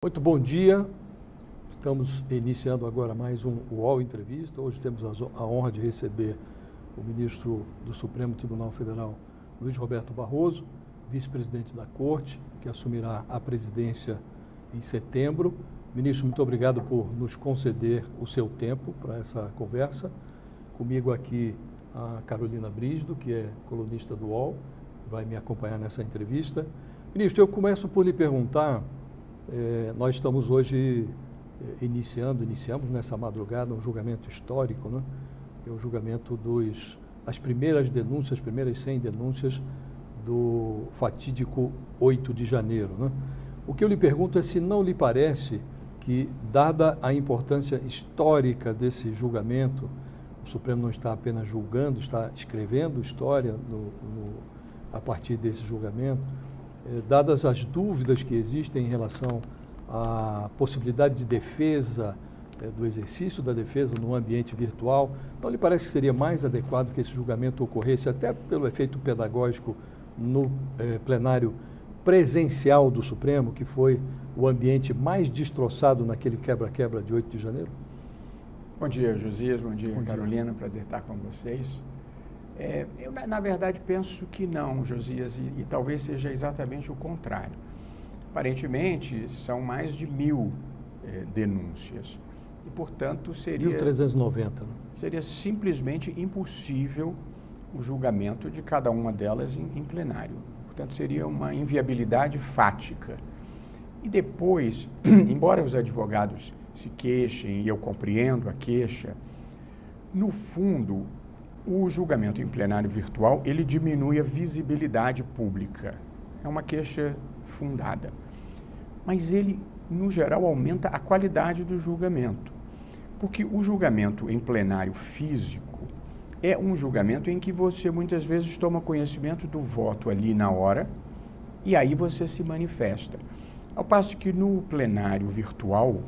Muito bom dia, estamos iniciando agora mais um UOL Entrevista. Hoje temos a honra de receber o ministro do Supremo Tribunal Federal, Luiz Roberto Barroso, vice-presidente da Corte, que assumirá a presidência em setembro. Ministro, muito obrigado por nos conceder o seu tempo para essa conversa. Comigo aqui a Carolina Brígido, que é colunista do UOL, vai me acompanhar nessa entrevista. Ministro, eu começo por lhe perguntar. Nós estamos hoje iniciamos nessa madrugada um julgamento histórico, né? É o julgamento as primeiras denúncias, as primeiras 100 denúncias do fatídico 8 de janeiro, né? O que eu lhe pergunto é se não lhe parece que, dada a importância histórica desse julgamento, o Supremo não está apenas julgando, está escrevendo história a partir desse julgamento, dadas as dúvidas que existem em relação à possibilidade de defesa, do exercício da defesa no ambiente virtual, não lhe parece que seria mais adequado que esse julgamento ocorresse, até pelo efeito pedagógico, no plenário presencial do Supremo, que foi o ambiente mais destroçado naquele quebra-quebra de 8 de janeiro? Bom dia, Josias. Bom dia, Carolina. Prazer estar com vocês. Eu, na verdade, penso que não, Josias, e talvez seja exatamente o contrário. Aparentemente, são mais de 1.000 denúncias e, portanto, 1.390, né? Seria simplesmente impossível o julgamento de cada uma delas em plenário. Portanto, seria uma inviabilidade fática. E depois, embora os advogados se queixem, e eu compreendo a queixa, no fundo, o julgamento em plenário virtual, ele diminui a visibilidade pública. É uma queixa fundada. Mas ele, no geral, aumenta a qualidade do julgamento. Porque o julgamento em plenário físico é um julgamento em que você muitas vezes toma conhecimento do voto ali na hora e aí você se manifesta. Ao passo que no plenário virtual,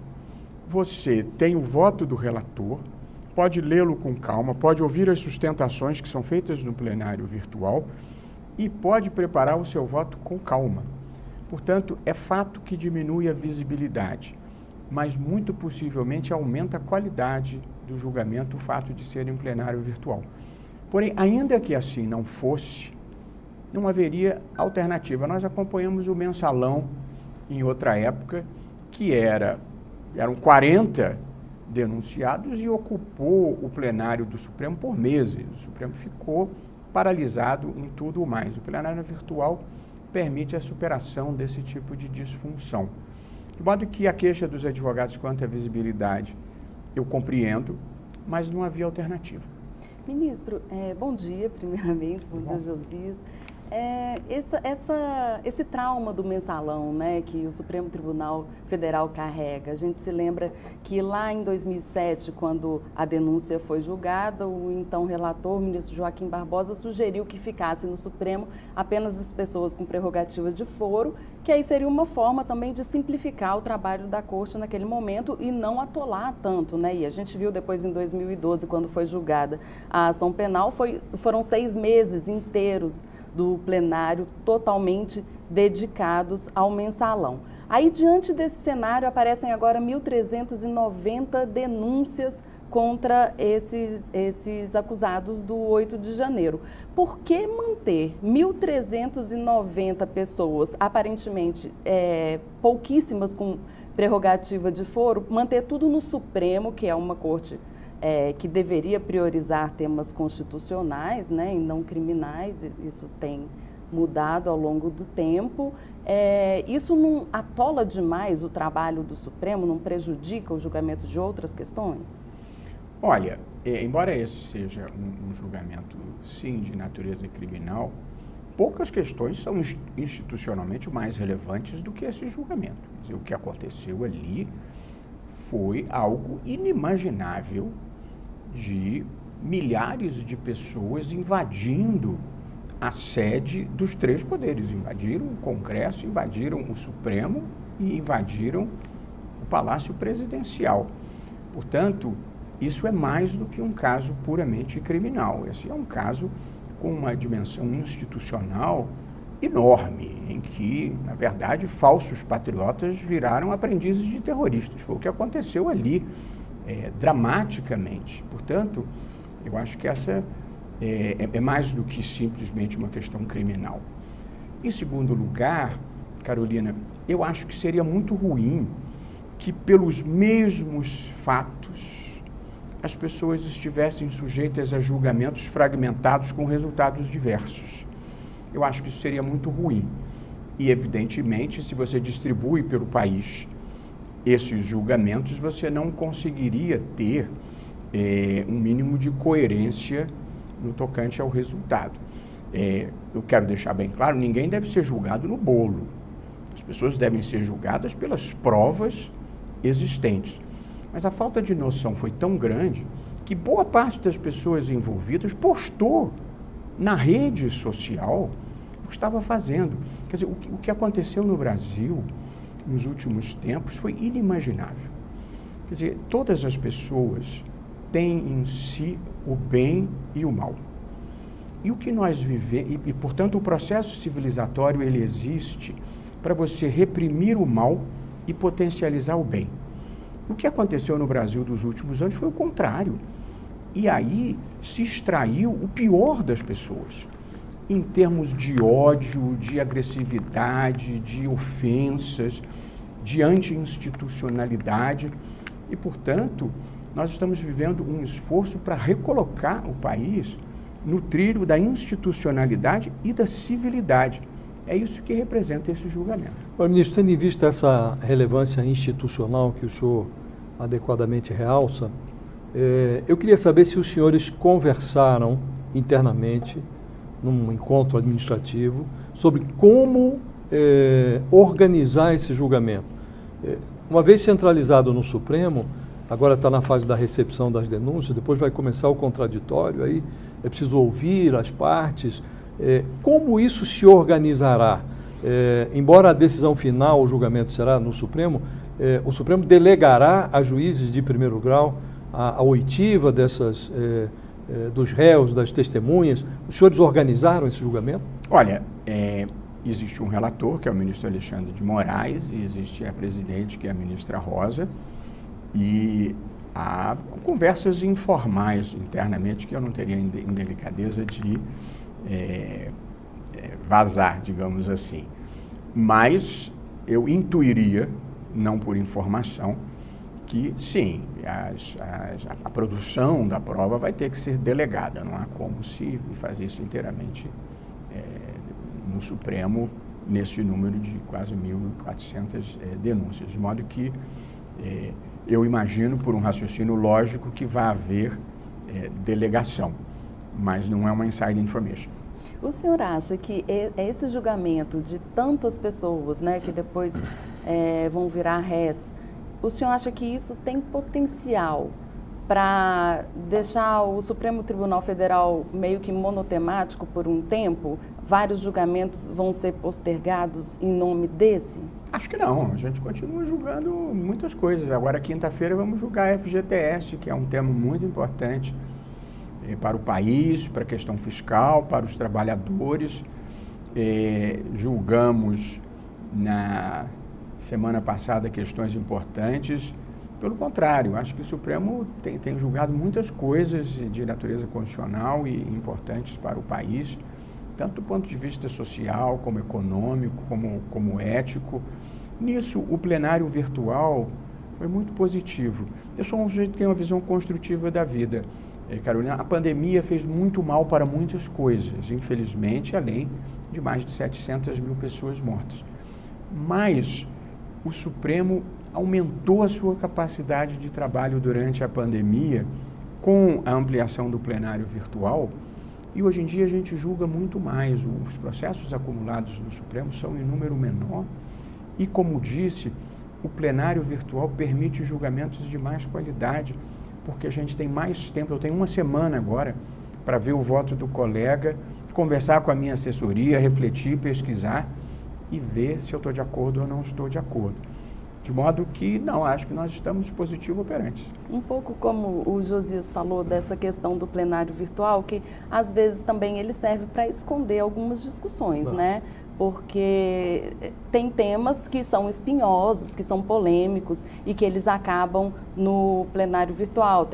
você tem o voto do relator, pode lê-lo com calma, pode ouvir as sustentações que são feitas no plenário virtual e pode preparar o seu voto com calma. Portanto, é fato que diminui a visibilidade, mas muito possivelmente aumenta a qualidade do julgamento o fato de ser em plenário virtual. Porém, ainda que assim não fosse, não haveria alternativa. Nós acompanhamos o mensalão em outra época, que eram 40 denunciados e ocupou o plenário do Supremo por meses. O Supremo ficou paralisado em tudo mais. O plenário virtual permite a superação desse tipo de disfunção. De modo que a queixa dos advogados quanto à visibilidade eu compreendo, mas não havia alternativa. Ministro, bom dia, primeiramente, bom dia, Josias. Esse trauma do mensalão, né, que o Supremo Tribunal Federal carrega, a gente se lembra que lá em 2007, quando a denúncia foi julgada, o então relator, o ministro Joaquim Barbosa, sugeriu que ficasse no Supremo apenas as pessoas com prerrogativa de foro, que aí seria uma forma também de simplificar o trabalho da Corte naquele momento e não atolar tanto, né? E a gente viu depois em 2012, quando foi julgada a ação penal, foram 6 meses inteiros do plenário totalmente dedicados ao mensalão. Aí, diante desse cenário, aparecem agora 1.390 denúncias contra esses acusados do 8 de janeiro. Por que manter 1.390 pessoas, aparentemente pouquíssimas com prerrogativa de foro, manter tudo no Supremo, que é uma corte que deveria priorizar temas constitucionais, né, e não criminais? Isso tem mudado ao longo do tempo. Isso não atola demais o trabalho do Supremo, não prejudica o julgamento de outras questões? Olha, embora esse seja um julgamento, sim, de natureza criminal, poucas questões são institucionalmente mais relevantes do que esse julgamento. Quer dizer, o que aconteceu ali foi algo inimaginável, de milhares de pessoas invadindo a sede dos 3 poderes. Invadiram o Congresso, invadiram o Supremo e invadiram o Palácio Presidencial. Portanto, isso é mais do que um caso puramente criminal. Esse é um caso com uma dimensão institucional enorme, em que, na verdade, falsos patriotas viraram aprendizes de terroristas. Foi o que aconteceu ali, dramaticamente. Portanto, eu acho que essa é mais do que simplesmente uma questão criminal. Em segundo lugar, Carolina, eu acho que seria muito ruim que, pelos mesmos fatos, as pessoas estivessem sujeitas a julgamentos fragmentados com resultados diversos. Eu acho que isso seria muito ruim. E, evidentemente, se você distribui pelo país esses julgamentos, você não conseguiria ter um mínimo de coerência no tocante ao resultado. Eu quero deixar bem claro, ninguém deve ser julgado no bolo. As pessoas devem ser julgadas pelas provas existentes. Mas a falta de noção foi tão grande que boa parte das pessoas envolvidas postou na rede social o que estava fazendo. Quer dizer, o que aconteceu no Brasil nos últimos tempos foi inimaginável. Quer dizer, todas as pessoas têm em si o bem e o mal. E o que nós vivemos, e portanto o processo civilizatório ele existe para você reprimir o mal e potencializar o bem. O que aconteceu no Brasil dos últimos anos foi o contrário. E aí se extraiu o pior das pessoas, em termos de ódio, de agressividade, de ofensas, de anti-institucionalidade. E, portanto, nós estamos vivendo um esforço para recolocar o país no trilho da institucionalidade e da civilidade. É isso que representa esse julgamento. Agora, ministro, tendo em vista essa relevância institucional que o senhor adequadamente realça, eu queria saber se os senhores conversaram internamente, num encontro administrativo, sobre como organizar esse julgamento. Uma vez centralizado no Supremo, agora está na fase da recepção das denúncias, depois vai começar o contraditório, aí é preciso ouvir as partes. Como isso se organizará? Embora a decisão final, o julgamento será no Supremo, o Supremo delegará a juízes de primeiro grau a oitiva dos réus, das testemunhas. Os senhores organizaram esse julgamento? Olha, existe um relator, que é o ministro Alexandre de Moraes, e existe a presidente, que é a ministra Rosa, e há conversas informais internamente que eu não teria indelicadeza de vazar, digamos assim. Mas eu intuiria, não por informação, que sim, a produção da prova vai ter que ser delegada, não há como se fazer isso inteiramente no Supremo, nesse número de quase 1.400 denúncias, de modo que eu imagino, por um raciocínio lógico, que vai haver delegação, mas não é uma inside information. O senhor acha que esse julgamento de tantas pessoas, né, que depois vão virar réis, o senhor acha que isso tem potencial para deixar o Supremo Tribunal Federal meio que monotemático por um tempo? Vários julgamentos vão ser postergados em nome desse? Acho que não, a gente continua julgando muitas coisas. Agora, quinta-feira, vamos julgar a FGTS, que é um tema muito importante para o país, para a questão fiscal, para os trabalhadores. Julgamos na semana passada questões importantes. Pelo contrário, acho que o Supremo tem julgado muitas coisas de natureza constitucional e importantes para o país, tanto do ponto de vista social, como econômico, como ético. Nisso, o plenário virtual foi muito positivo. Eu sou um sujeito que tem uma visão construtiva da vida. Carolina, a pandemia fez muito mal para muitas coisas, infelizmente, além de mais de 700 mil pessoas mortas. Mas o Supremo aumentou a sua capacidade de trabalho durante a pandemia com a ampliação do plenário virtual e hoje em dia a gente julga muito mais. Os processos acumulados no Supremo são em número menor e, como disse, o plenário virtual permite julgamentos de mais qualidade, porque a gente tem mais tempo. Eu tenho uma semana agora para ver o voto do colega, conversar com a minha assessoria, refletir, pesquisar e ver se eu estou de acordo ou não estou de acordo. De modo que, não, acho que nós estamos positivo operantes. Um pouco como o Josias falou dessa questão do plenário virtual, que às vezes também ele serve para esconder algumas discussões, né? porque tem temas que são espinhosos, que são polêmicos e que eles acabam no plenário virtual.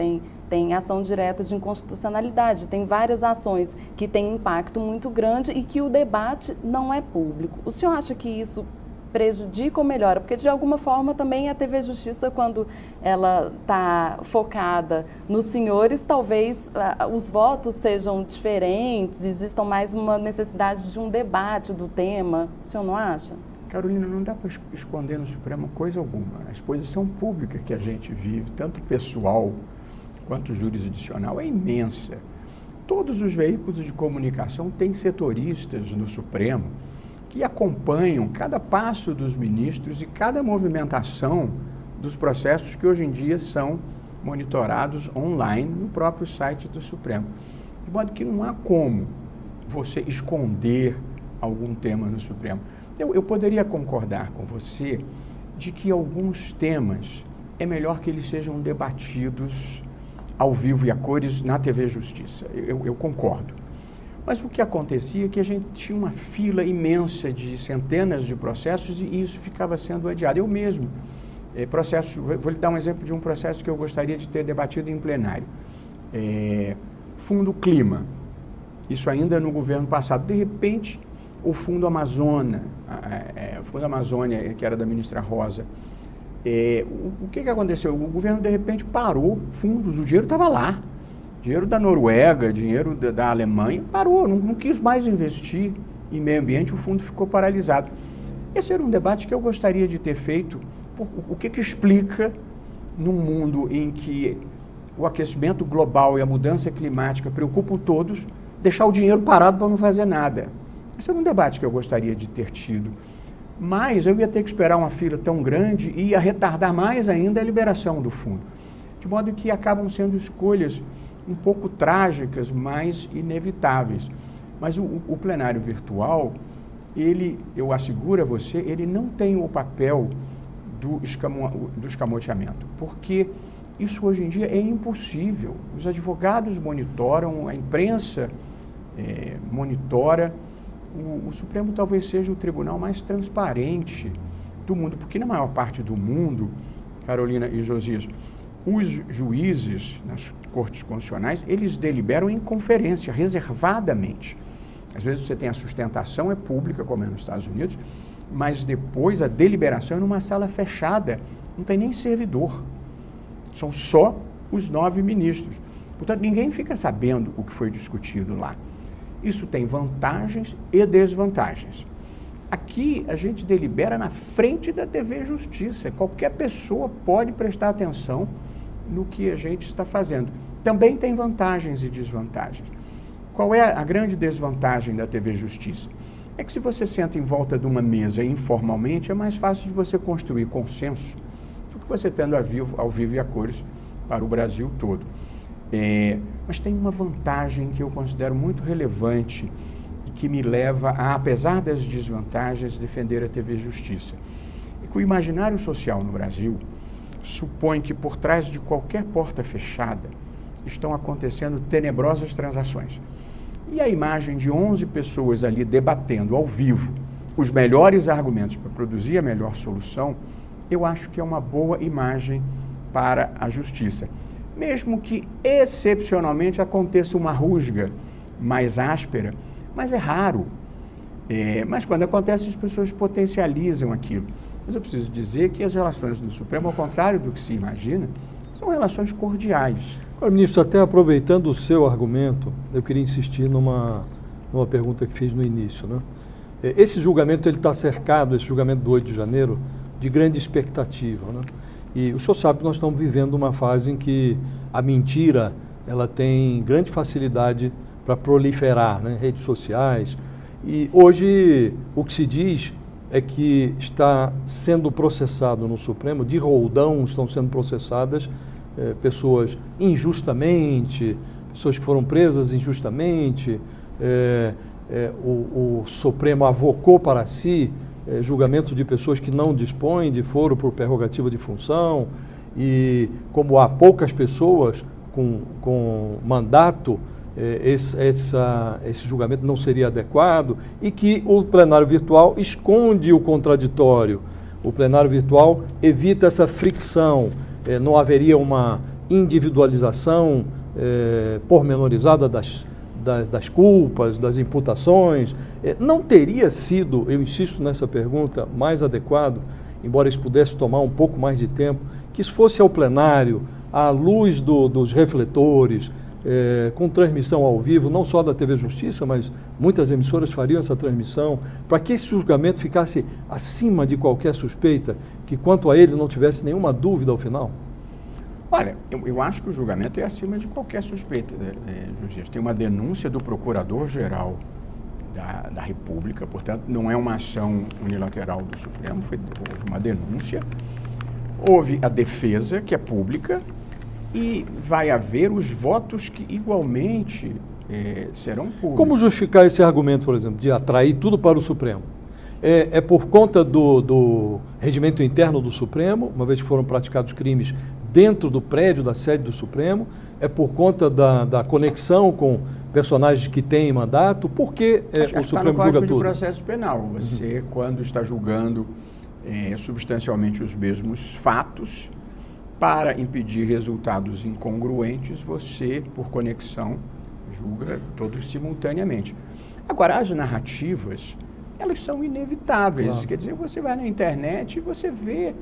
Tem ação direta de inconstitucionalidade, tem várias ações que têm impacto muito grande e que o debate não é público. O senhor acha que isso prejudica ou melhora? Porque, de alguma forma, também a TV Justiça, quando ela está focada nos senhores, talvez os votos sejam diferentes, existam mais uma necessidade de um debate do tema. O senhor não acha? Carolina, não dá para esconder no Supremo coisa alguma. A exposição pública que a gente vive, tanto pessoal quanto jurisdicional, é imensa. Todos os veículos de comunicação têm setoristas no Supremo que acompanham cada passo dos ministros e cada movimentação dos processos que hoje em dia são monitorados online no próprio site do Supremo. De modo que não há como você esconder algum tema no Supremo. Eu poderia concordar com você de que alguns temas é melhor que eles sejam debatidos ao vivo e a cores na TV Justiça. Eu concordo. Mas o que acontecia é que a gente tinha uma fila imensa de centenas de processos e isso ficava sendo adiado. Eu mesmo, vou lhe dar um exemplo de um processo que eu gostaria de ter debatido em plenário. Fundo Clima, isso ainda no governo passado. De repente, o Fundo Amazônia, que era da ministra Rosa, o que aconteceu? O governo, de repente, parou fundos, o dinheiro estava lá. Dinheiro da Noruega, dinheiro da Alemanha, parou, não quis mais investir em meio ambiente, o fundo ficou paralisado. Esse era um debate que eu gostaria de ter feito. O que explica, num mundo em que o aquecimento global e a mudança climática preocupam todos, deixar o dinheiro parado para não fazer nada? Esse era um debate que eu gostaria de ter tido. Mas eu ia ter que esperar uma fila tão grande e ia retardar mais ainda a liberação do fundo. De modo que acabam sendo escolhas um pouco trágicas, mas inevitáveis. Mas o plenário virtual, eu asseguro a você, ele não tem o papel do escamoteamento, porque isso hoje em dia é impossível. Os advogados monitoram, a imprensa monitora. O Supremo talvez seja o tribunal mais transparente do mundo, porque na maior parte do mundo, Carolina e Josias, os juízes nas cortes constitucionais, eles deliberam em conferência, reservadamente. Às vezes você tem a sustentação, é pública, como é nos Estados Unidos, mas depois a deliberação é numa sala fechada, não tem nem servidor. São só os 9 ministros. Portanto, ninguém fica sabendo o que foi discutido lá. Isso tem vantagens e desvantagens. Aqui a gente delibera na frente da TV Justiça. Qualquer pessoa pode prestar atenção no que a gente está fazendo. Também tem vantagens e desvantagens. Qual é a grande desvantagem da TV Justiça? É que se você senta em volta de uma mesa informalmente, é mais fácil de você construir consenso do que você tendo ao vivo e a cores para o Brasil todo. Mas tem uma vantagem que eu considero muito relevante e que me leva a, apesar das desvantagens, defender a TV Justiça. É que o imaginário social no Brasil supõe que por trás de qualquer porta fechada estão acontecendo tenebrosas transações. E a imagem de 11 pessoas ali debatendo ao vivo os melhores argumentos para produzir a melhor solução, eu acho que é uma boa imagem para a justiça. Mesmo que excepcionalmente aconteça uma rusga mais áspera, mas é raro. Mas quando acontece, as pessoas potencializam aquilo. Mas eu preciso dizer que as relações do Supremo, ao contrário do que se imagina, são relações cordiais. Agora, ministro, até aproveitando o seu argumento, eu queria insistir numa pergunta que fiz no início, né? Esse julgamento, ele está cercado, esse julgamento do 8 de janeiro, de grande expectativa, né? E o senhor sabe que nós estamos vivendo uma fase em que a mentira, ela tem grande facilidade para proliferar, né? Redes sociais. E hoje o que se diz é que está sendo processado no Supremo, de roldão estão sendo processadas pessoas injustamente, pessoas que foram presas injustamente. O Supremo avocou para si julgamento de pessoas que não dispõem de foro por prerrogativa de função, e como há poucas pessoas com mandato, esse julgamento não seria adequado e que o plenário virtual esconde o contraditório. O plenário virtual evita essa fricção, não haveria uma individualização pormenorizada das culpas, das imputações. Não teria sido, eu insisto nessa pergunta, mais adequado, embora isso pudesse tomar um pouco mais de tempo, que isso fosse ao plenário, à luz dos refletores, com transmissão ao vivo, não só da TV Justiça, mas muitas emissoras fariam essa transmissão, para que esse julgamento ficasse acima de qualquer suspeita, que quanto a ele não tivesse nenhuma dúvida ao final? Olha, eu acho que o julgamento é acima de qualquer suspeita, Justiça. Tem uma denúncia do Procurador-Geral da República, portanto, não é uma ação unilateral do Supremo, houve uma denúncia, houve a defesa, que é pública, e vai haver os votos que igualmente serão públicos. Como justificar esse argumento, por exemplo, de atrair tudo para o Supremo? É por conta do regimento interno do Supremo, uma vez que foram praticados crimes dentro do prédio da sede do Supremo, é por conta da conexão com personagens que têm mandato, por que o Supremo julga tudo? Do processo penal, você quando está julgando substancialmente os mesmos fatos, para impedir resultados incongruentes, você, por conexão, julga todos simultaneamente. Agora, as narrativas, elas são inevitáveis. Claro. Quer dizer, você vai na internet e você vê...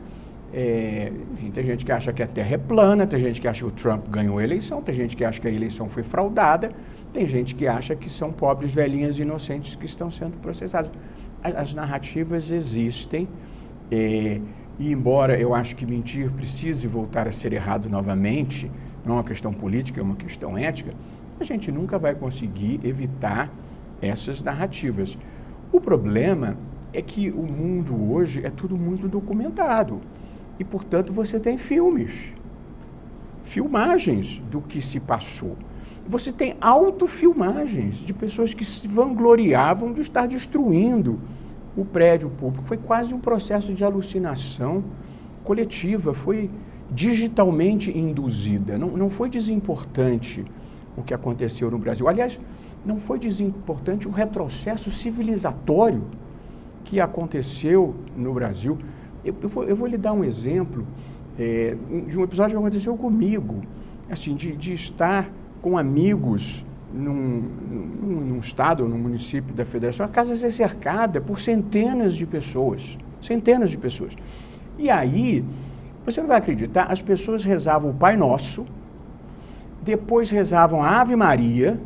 enfim, tem gente que acha que a Terra é plana, tem gente que acha que o Trump ganhou a eleição, tem gente que acha que a eleição foi fraudada, tem gente que acha que são pobres velhinhas inocentes que estão sendo processadas. As narrativas existem, e embora eu acho que mentir precise voltar a ser errado novamente, não é uma questão política, é uma questão ética, a gente nunca vai conseguir evitar essas narrativas. O problema é que o mundo hoje é tudo muito documentado e, portanto, você tem filmagens do que se passou. Você tem autofilmagens de pessoas que se vangloriavam de estar destruindo o prédio público. Foi quase um processo de alucinação coletiva, foi digitalmente induzida. Não foi desimportante o que aconteceu no Brasil. Aliás, não foi desimportante o retrocesso civilizatório que aconteceu no Brasil. Eu vou lhe dar um exemplo de um episódio que aconteceu comigo, assim, de estar com amigos num estado, num município da Federação, a casa ser cercada por centenas de pessoas. E aí, você não vai acreditar, as pessoas rezavam o Pai Nosso, depois rezavam a Ave Maria,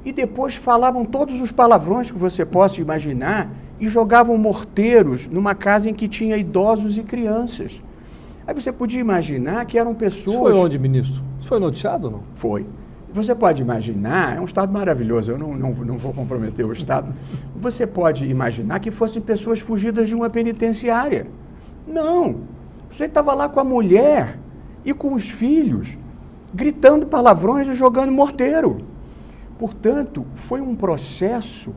e depois falavam todos os palavrões que você possa imaginar e jogavam morteiros numa casa em que tinha idosos e crianças. Aí você podia imaginar que eram pessoas... Isso foi onde, ministro? Isso foi noticiado ou não? Foi. Você pode imaginar, é um estado maravilhoso, eu não vou comprometer o estado, você pode imaginar que fossem pessoas fugidas de uma penitenciária. Não. Você estava lá com a mulher e com os filhos, gritando palavrões e jogando morteiro. Portanto, foi um processo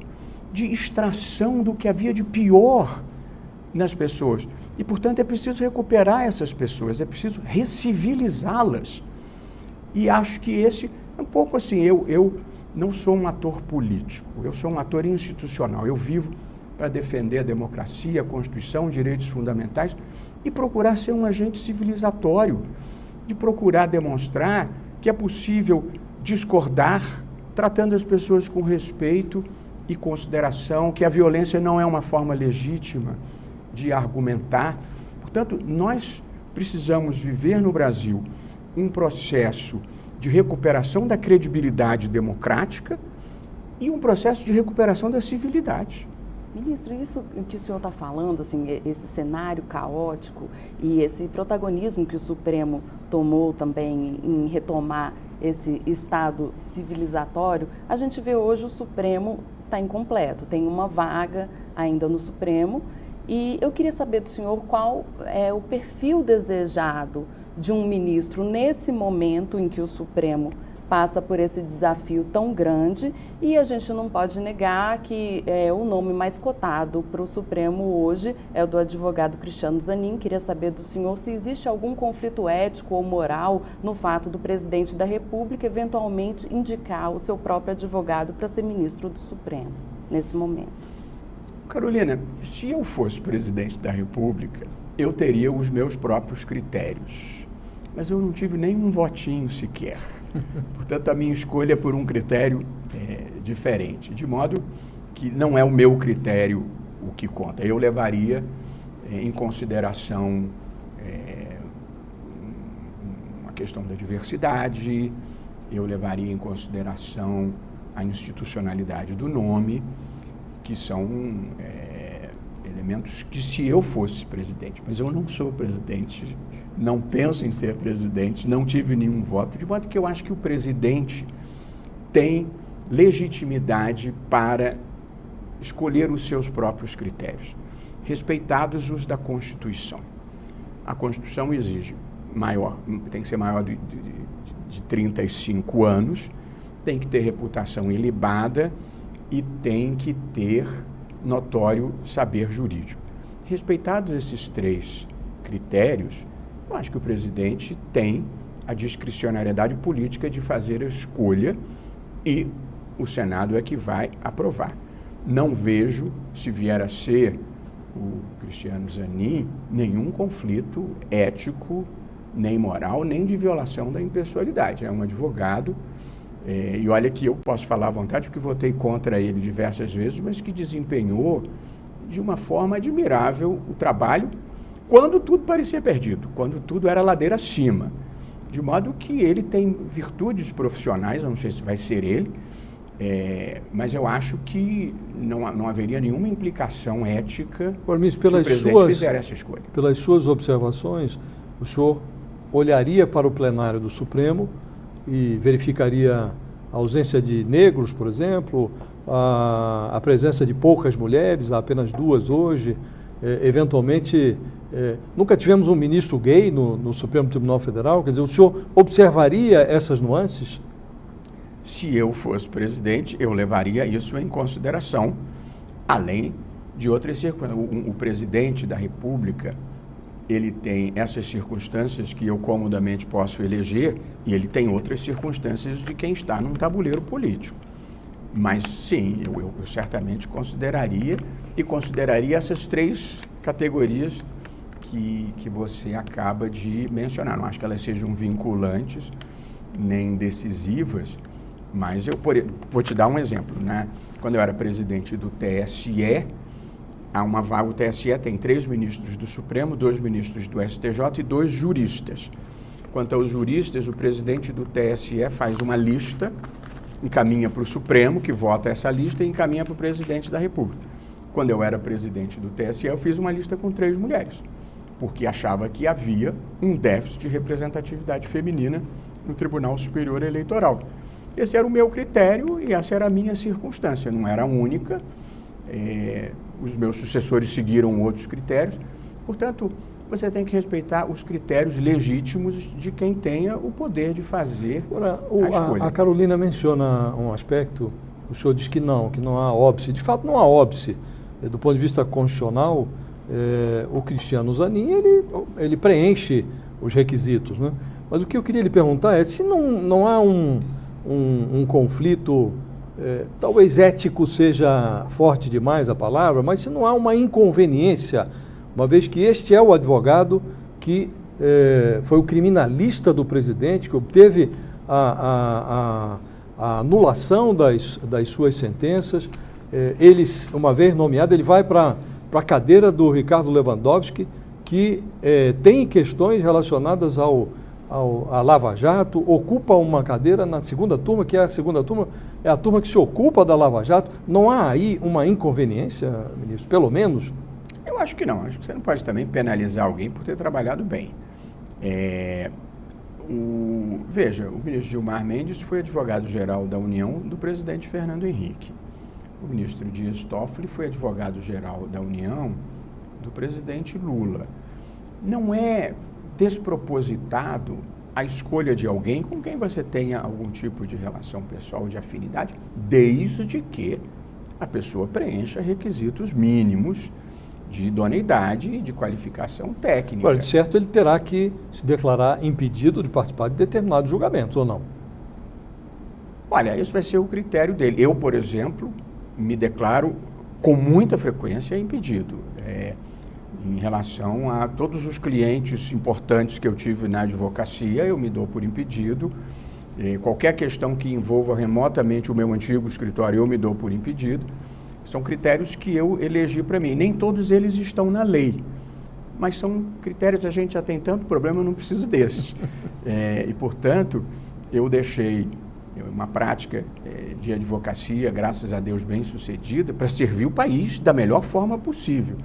de extração do que havia de pior nas pessoas. E, portanto, é preciso recuperar essas pessoas, é preciso recivilizá-las. E acho que esse é um pouco assim, eu não sou um ator político, eu sou um ator institucional. Eu vivo para defender a democracia, a Constituição, os direitos fundamentais e procurar ser um agente civilizatório, de procurar demonstrar que é possível discordar, tratando as pessoas com respeito e consideração, que a violência não é uma forma legítima de argumentar. Portanto, nós precisamos viver no Brasil um processo de recuperação da credibilidade democrática e um processo de recuperação da civilidade. Ministro, isso que o senhor está falando, assim, esse cenário caótico e esse protagonismo que o Supremo tomou também em retomar esse estado civilizatório, a gente vê hoje o Supremo está incompleto, tem uma vaga ainda no Supremo e eu queria saber do senhor qual é o perfil desejado de um ministro nesse momento em que o Supremo passa por esse desafio tão grande e a gente não pode negar que o nome mais cotado para o Supremo hoje é o do advogado Cristiano Zanin. Queria saber do senhor se existe algum conflito ético ou moral no fato do presidente da República eventualmente indicar o seu próprio advogado para ser ministro do Supremo nesse momento. Carolina, se eu fosse presidente da República, eu teria os meus próprios critérios, mas eu não tive nenhum votinho sequer. Portanto, a minha escolha é por um critério diferente, de modo que não é o meu critério o que conta. Eu levaria em consideração a questão da diversidade, eu levaria em consideração a institucionalidade do nome, que são elementos que, se eu fosse presidente, mas eu não sou presidente, não penso em ser presidente, não tive nenhum voto, de modo que eu acho que o presidente tem legitimidade para escolher os seus próprios critérios, respeitados os da Constituição. A Constituição exige tem que ser maior de 35 anos, tem que ter reputação ilibada e tem que ter notório saber jurídico. Respeitados esses 3 critérios, eu acho que o presidente tem a discricionariedade política de fazer a escolha e o Senado é que vai aprovar. Não vejo, se vier a ser o Cristiano Zanin, nenhum conflito ético, nem moral, nem de violação da impessoalidade. É um advogado, e olha que eu posso falar à vontade, porque votei contra ele diversas vezes, mas que desempenhou de uma forma admirável o trabalho, quando tudo parecia perdido, quando tudo era ladeira acima. De modo que ele tem virtudes profissionais, eu não sei se vai ser ele, mas eu acho que não haveria nenhuma implicação ética se o presidente fizer essa escolha. Pelas suas observações, o senhor olharia para o plenário do Supremo e verificaria a ausência de negros, por exemplo, a presença de poucas mulheres, há apenas 2 hoje, eventualmente, nunca tivemos um ministro gay no Supremo Tribunal Federal, quer dizer, o senhor observaria essas nuances? Se eu fosse presidente, eu levaria isso em consideração, além de outras circunstâncias. O presidente da República, ele tem essas circunstâncias que eu comodamente posso eleger, e ele tem outras circunstâncias de quem está num tabuleiro político. Mas, sim, eu certamente consideraria essas 3 categorias que você acaba de mencionar. Não acho que elas sejam vinculantes nem decisivas, mas vou te dar um exemplo, né? Quando eu era presidente do TSE, há uma vaga, o TSE tem 3 ministros do Supremo, 2 ministros do STJ e 2 juristas. Quanto aos juristas, o presidente do TSE faz uma lista, encaminha para o Supremo, que vota essa lista, e encaminha para o presidente da República. Quando eu era presidente do TSE, eu fiz uma lista com 3 mulheres, porque achava que havia um déficit de representatividade feminina no Tribunal Superior Eleitoral. Esse era o meu critério e essa era a minha circunstância, não era a única. Os meus sucessores seguiram outros critérios, portanto, você tem que respeitar os critérios legítimos de quem tenha o poder de fazer a escolha. A Carolina menciona um aspecto, o senhor diz que não há óbice. De fato, não há óbice. Do ponto de vista constitucional, o Cristiano Zanin, ele preenche os requisitos, né? Mas o que eu queria lhe perguntar é se não há um conflito, talvez ético seja forte demais a palavra, mas se não há uma inconveniência, uma vez que este é o advogado que foi o criminalista do presidente, que obteve a anulação das suas sentenças, ele, uma vez nomeado, ele vai para a cadeira do Ricardo Lewandowski, que tem questões relacionadas a Lava Jato, ocupa uma cadeira na 2ª turma, que é a 2ª turma, é a turma que se ocupa da Lava Jato. Não há aí uma inconveniência, ministro, pelo menos? Eu acho que não. Acho que você não pode também penalizar alguém por ter trabalhado bem. Veja, o ministro Gilmar Mendes foi advogado-geral da União do presidente Fernando Henrique. O ministro Dias Toffoli foi advogado-geral da União do presidente Lula. Não é despropositado a escolha de alguém com quem você tenha algum tipo de relação pessoal, de afinidade, desde que a pessoa preencha requisitos mínimos de idoneidade e de qualificação técnica. Agora, de certo, ele terá que se declarar impedido de participar de determinados julgamentos, ou não? Olha, esse vai ser o critério dele. Eu, por exemplo, me declaro com muita frequência impedido. Em relação a todos os clientes importantes que eu tive na advocacia, eu me dou por impedido. Qualquer questão que envolva remotamente o meu antigo escritório, eu me dou por impedido. São critérios que eu elegi para mim. Nem todos eles estão na lei, mas são critérios, a gente já tem tanto problema, eu não preciso desses. E, portanto, eu deixei uma prática de advocacia, graças a Deus, bem sucedida, para servir o país da melhor forma possível.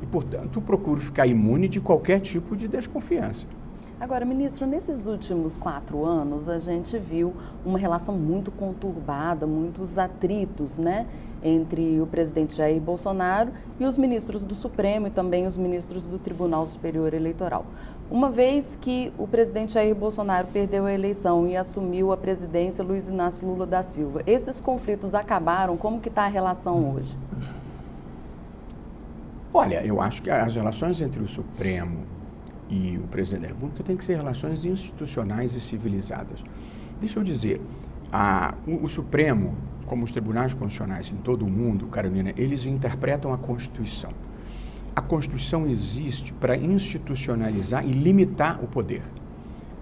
E, portanto, procuro ficar imune de qualquer tipo de desconfiança. Agora, ministro, nesses últimos 4 anos, a gente viu uma relação muito conturbada, muitos atritos, né, entre o presidente Jair Bolsonaro e os ministros do Supremo e também os ministros do Tribunal Superior Eleitoral. Uma vez que o presidente Jair Bolsonaro perdeu a eleição e assumiu a presidência Luiz Inácio Lula da Silva, esses conflitos acabaram? Como que está a relação hoje? Olha, eu acho que as relações entre o Supremo e o presidente da República têm que ser relações institucionais e civilizadas. Deixa eu dizer, o Supremo, como os tribunais constitucionais em todo o mundo, Carolina, eles interpretam a Constituição. A Constituição existe para institucionalizar e limitar o poder.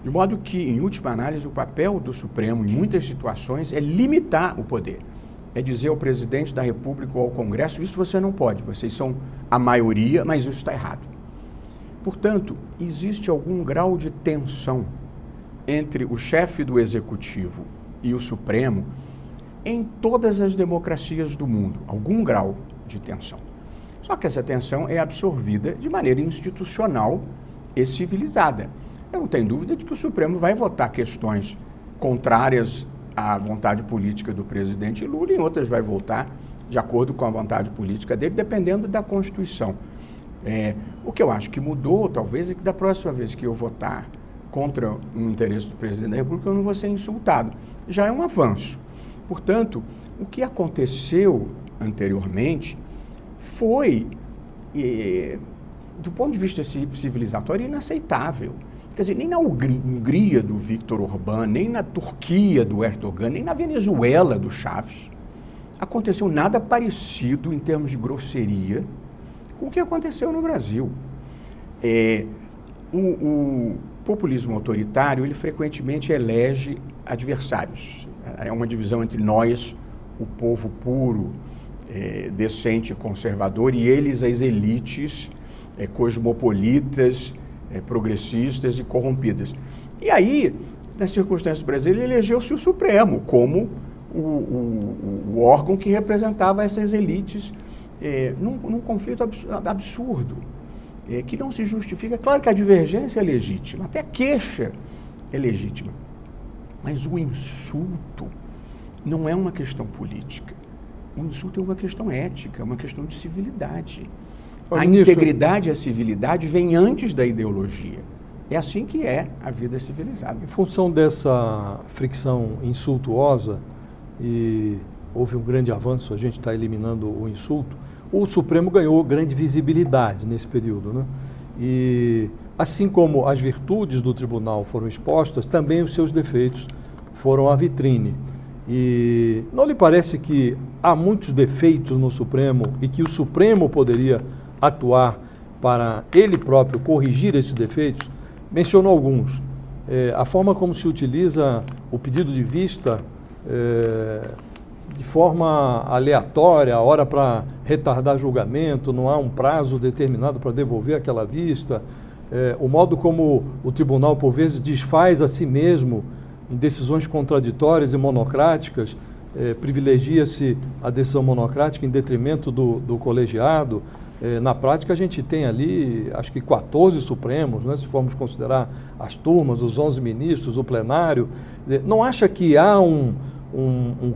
De modo que, em última análise, o papel do Supremo, em muitas situações, é limitar o poder. É dizer ao presidente da República ou ao Congresso, isso você não pode, vocês são a maioria, mas isso está errado. Portanto, existe algum grau de tensão entre o chefe do Executivo e o Supremo em todas as democracias do mundo, algum grau de tensão. Só que essa tensão é absorvida de maneira institucional e civilizada. Eu não tenho dúvida de que o Supremo vai votar questões contrárias à vontade política do presidente Lula, e em outras vai votar de acordo com a vontade política dele, dependendo da Constituição. O que eu acho que mudou, talvez, é que da próxima vez que eu votar contra um interesse do presidente da República, eu não vou ser insultado. Já é um avanço. Portanto, o que aconteceu anteriormente foi, do ponto de vista civilizatório, inaceitável. Quer dizer, nem na Hungria do Viktor Orbán, nem na Turquia do Erdogan, nem na Venezuela do Chávez, aconteceu nada parecido em termos de grosseria com o que aconteceu no Brasil. O populismo autoritário, ele frequentemente elege adversários. É uma divisão entre nós, o povo puro, decente e conservador, e eles, as elites cosmopolitas, progressistas e corrompidas. E aí, nas circunstâncias brasileiras, elegeu-se o Supremo como o órgão que representava essas elites num conflito absurdo, que não se justifica. Claro que a divergência é legítima, até a queixa é legítima, mas o insulto não é uma questão política. O insulto é uma questão ética, é uma questão de civilidade. A integridade e a civilidade vêm antes da ideologia. É assim que é a vida civilizada. Em função dessa fricção insultuosa, e houve um grande avanço, a gente está eliminando o insulto, o Supremo ganhou grande visibilidade nesse período, né? E assim como as virtudes do tribunal foram expostas, também os seus defeitos foram à vitrine. E não lhe parece que há muitos defeitos no Supremo e que o Supremo poderia atuar para ele próprio corrigir esses defeitos? Mencionou alguns. A forma como se utiliza o pedido de vista de forma aleatória, a hora para retardar julgamento, não há um prazo determinado para devolver aquela vista, o modo como o tribunal, por vezes, desfaz a si mesmo em decisões contraditórias e monocráticas, privilegia-se a decisão monocrática em detrimento do colegiado. Na prática, a gente tem ali, acho que 14 Supremos, né, se formos considerar as turmas, os 11 ministros, o plenário. Não acha que há um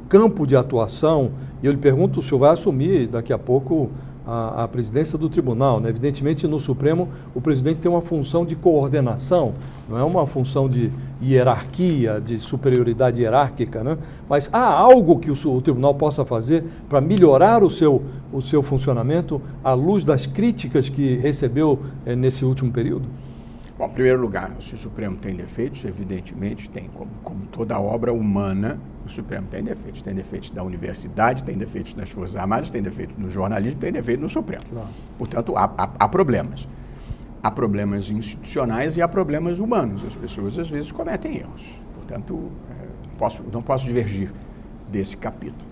campo de atuação? E eu lhe pergunto, o senhor vai assumir daqui a pouco a presidência do tribunal, né? Evidentemente, no Supremo, o presidente tem uma função de coordenação, não é uma função de hierarquia, de superioridade hierárquica, né? Mas há algo que o tribunal possa fazer para melhorar o seu funcionamento à luz das críticas que recebeu nesse último período? Bom, em primeiro lugar, se o Supremo tem defeitos, evidentemente tem, como toda obra humana, o Supremo tem defeitos. Tem defeitos da universidade, tem defeitos das Forças Armadas, tem defeitos no jornalismo, tem defeitos no Supremo. Claro. Portanto, há problemas. Há problemas institucionais e há problemas humanos. As pessoas, às vezes, cometem erros. Portanto, não posso divergir desse capítulo.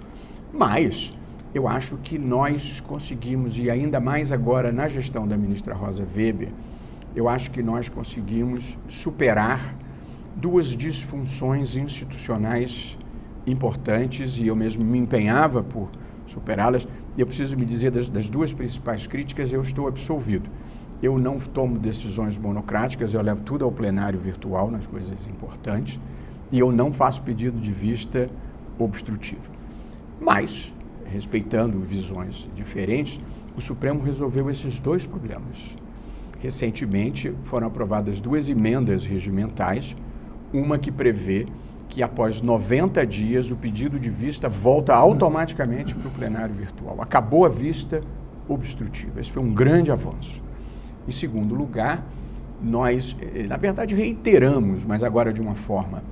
Mas eu acho que nós conseguimos, e ainda mais agora na gestão da ministra Rosa Weber, eu acho que nós conseguimos superar duas disfunções institucionais importantes e eu mesmo me empenhava por superá-las. E eu preciso me dizer das duas principais críticas, eu estou absolvido. Eu não tomo decisões monocráticas, eu levo tudo ao plenário virtual nas coisas importantes e eu não faço pedido de vista obstrutivo. Mas, respeitando visões diferentes, o Supremo resolveu esses dois problemas. Recentemente foram aprovadas duas emendas regimentais, uma que prevê que após 90 dias o pedido de vista volta automaticamente para o plenário virtual. Acabou a vista obstrutiva. Esse foi um grande avanço. Em segundo lugar, nós, na verdade, reiteramos, mas agora de uma forma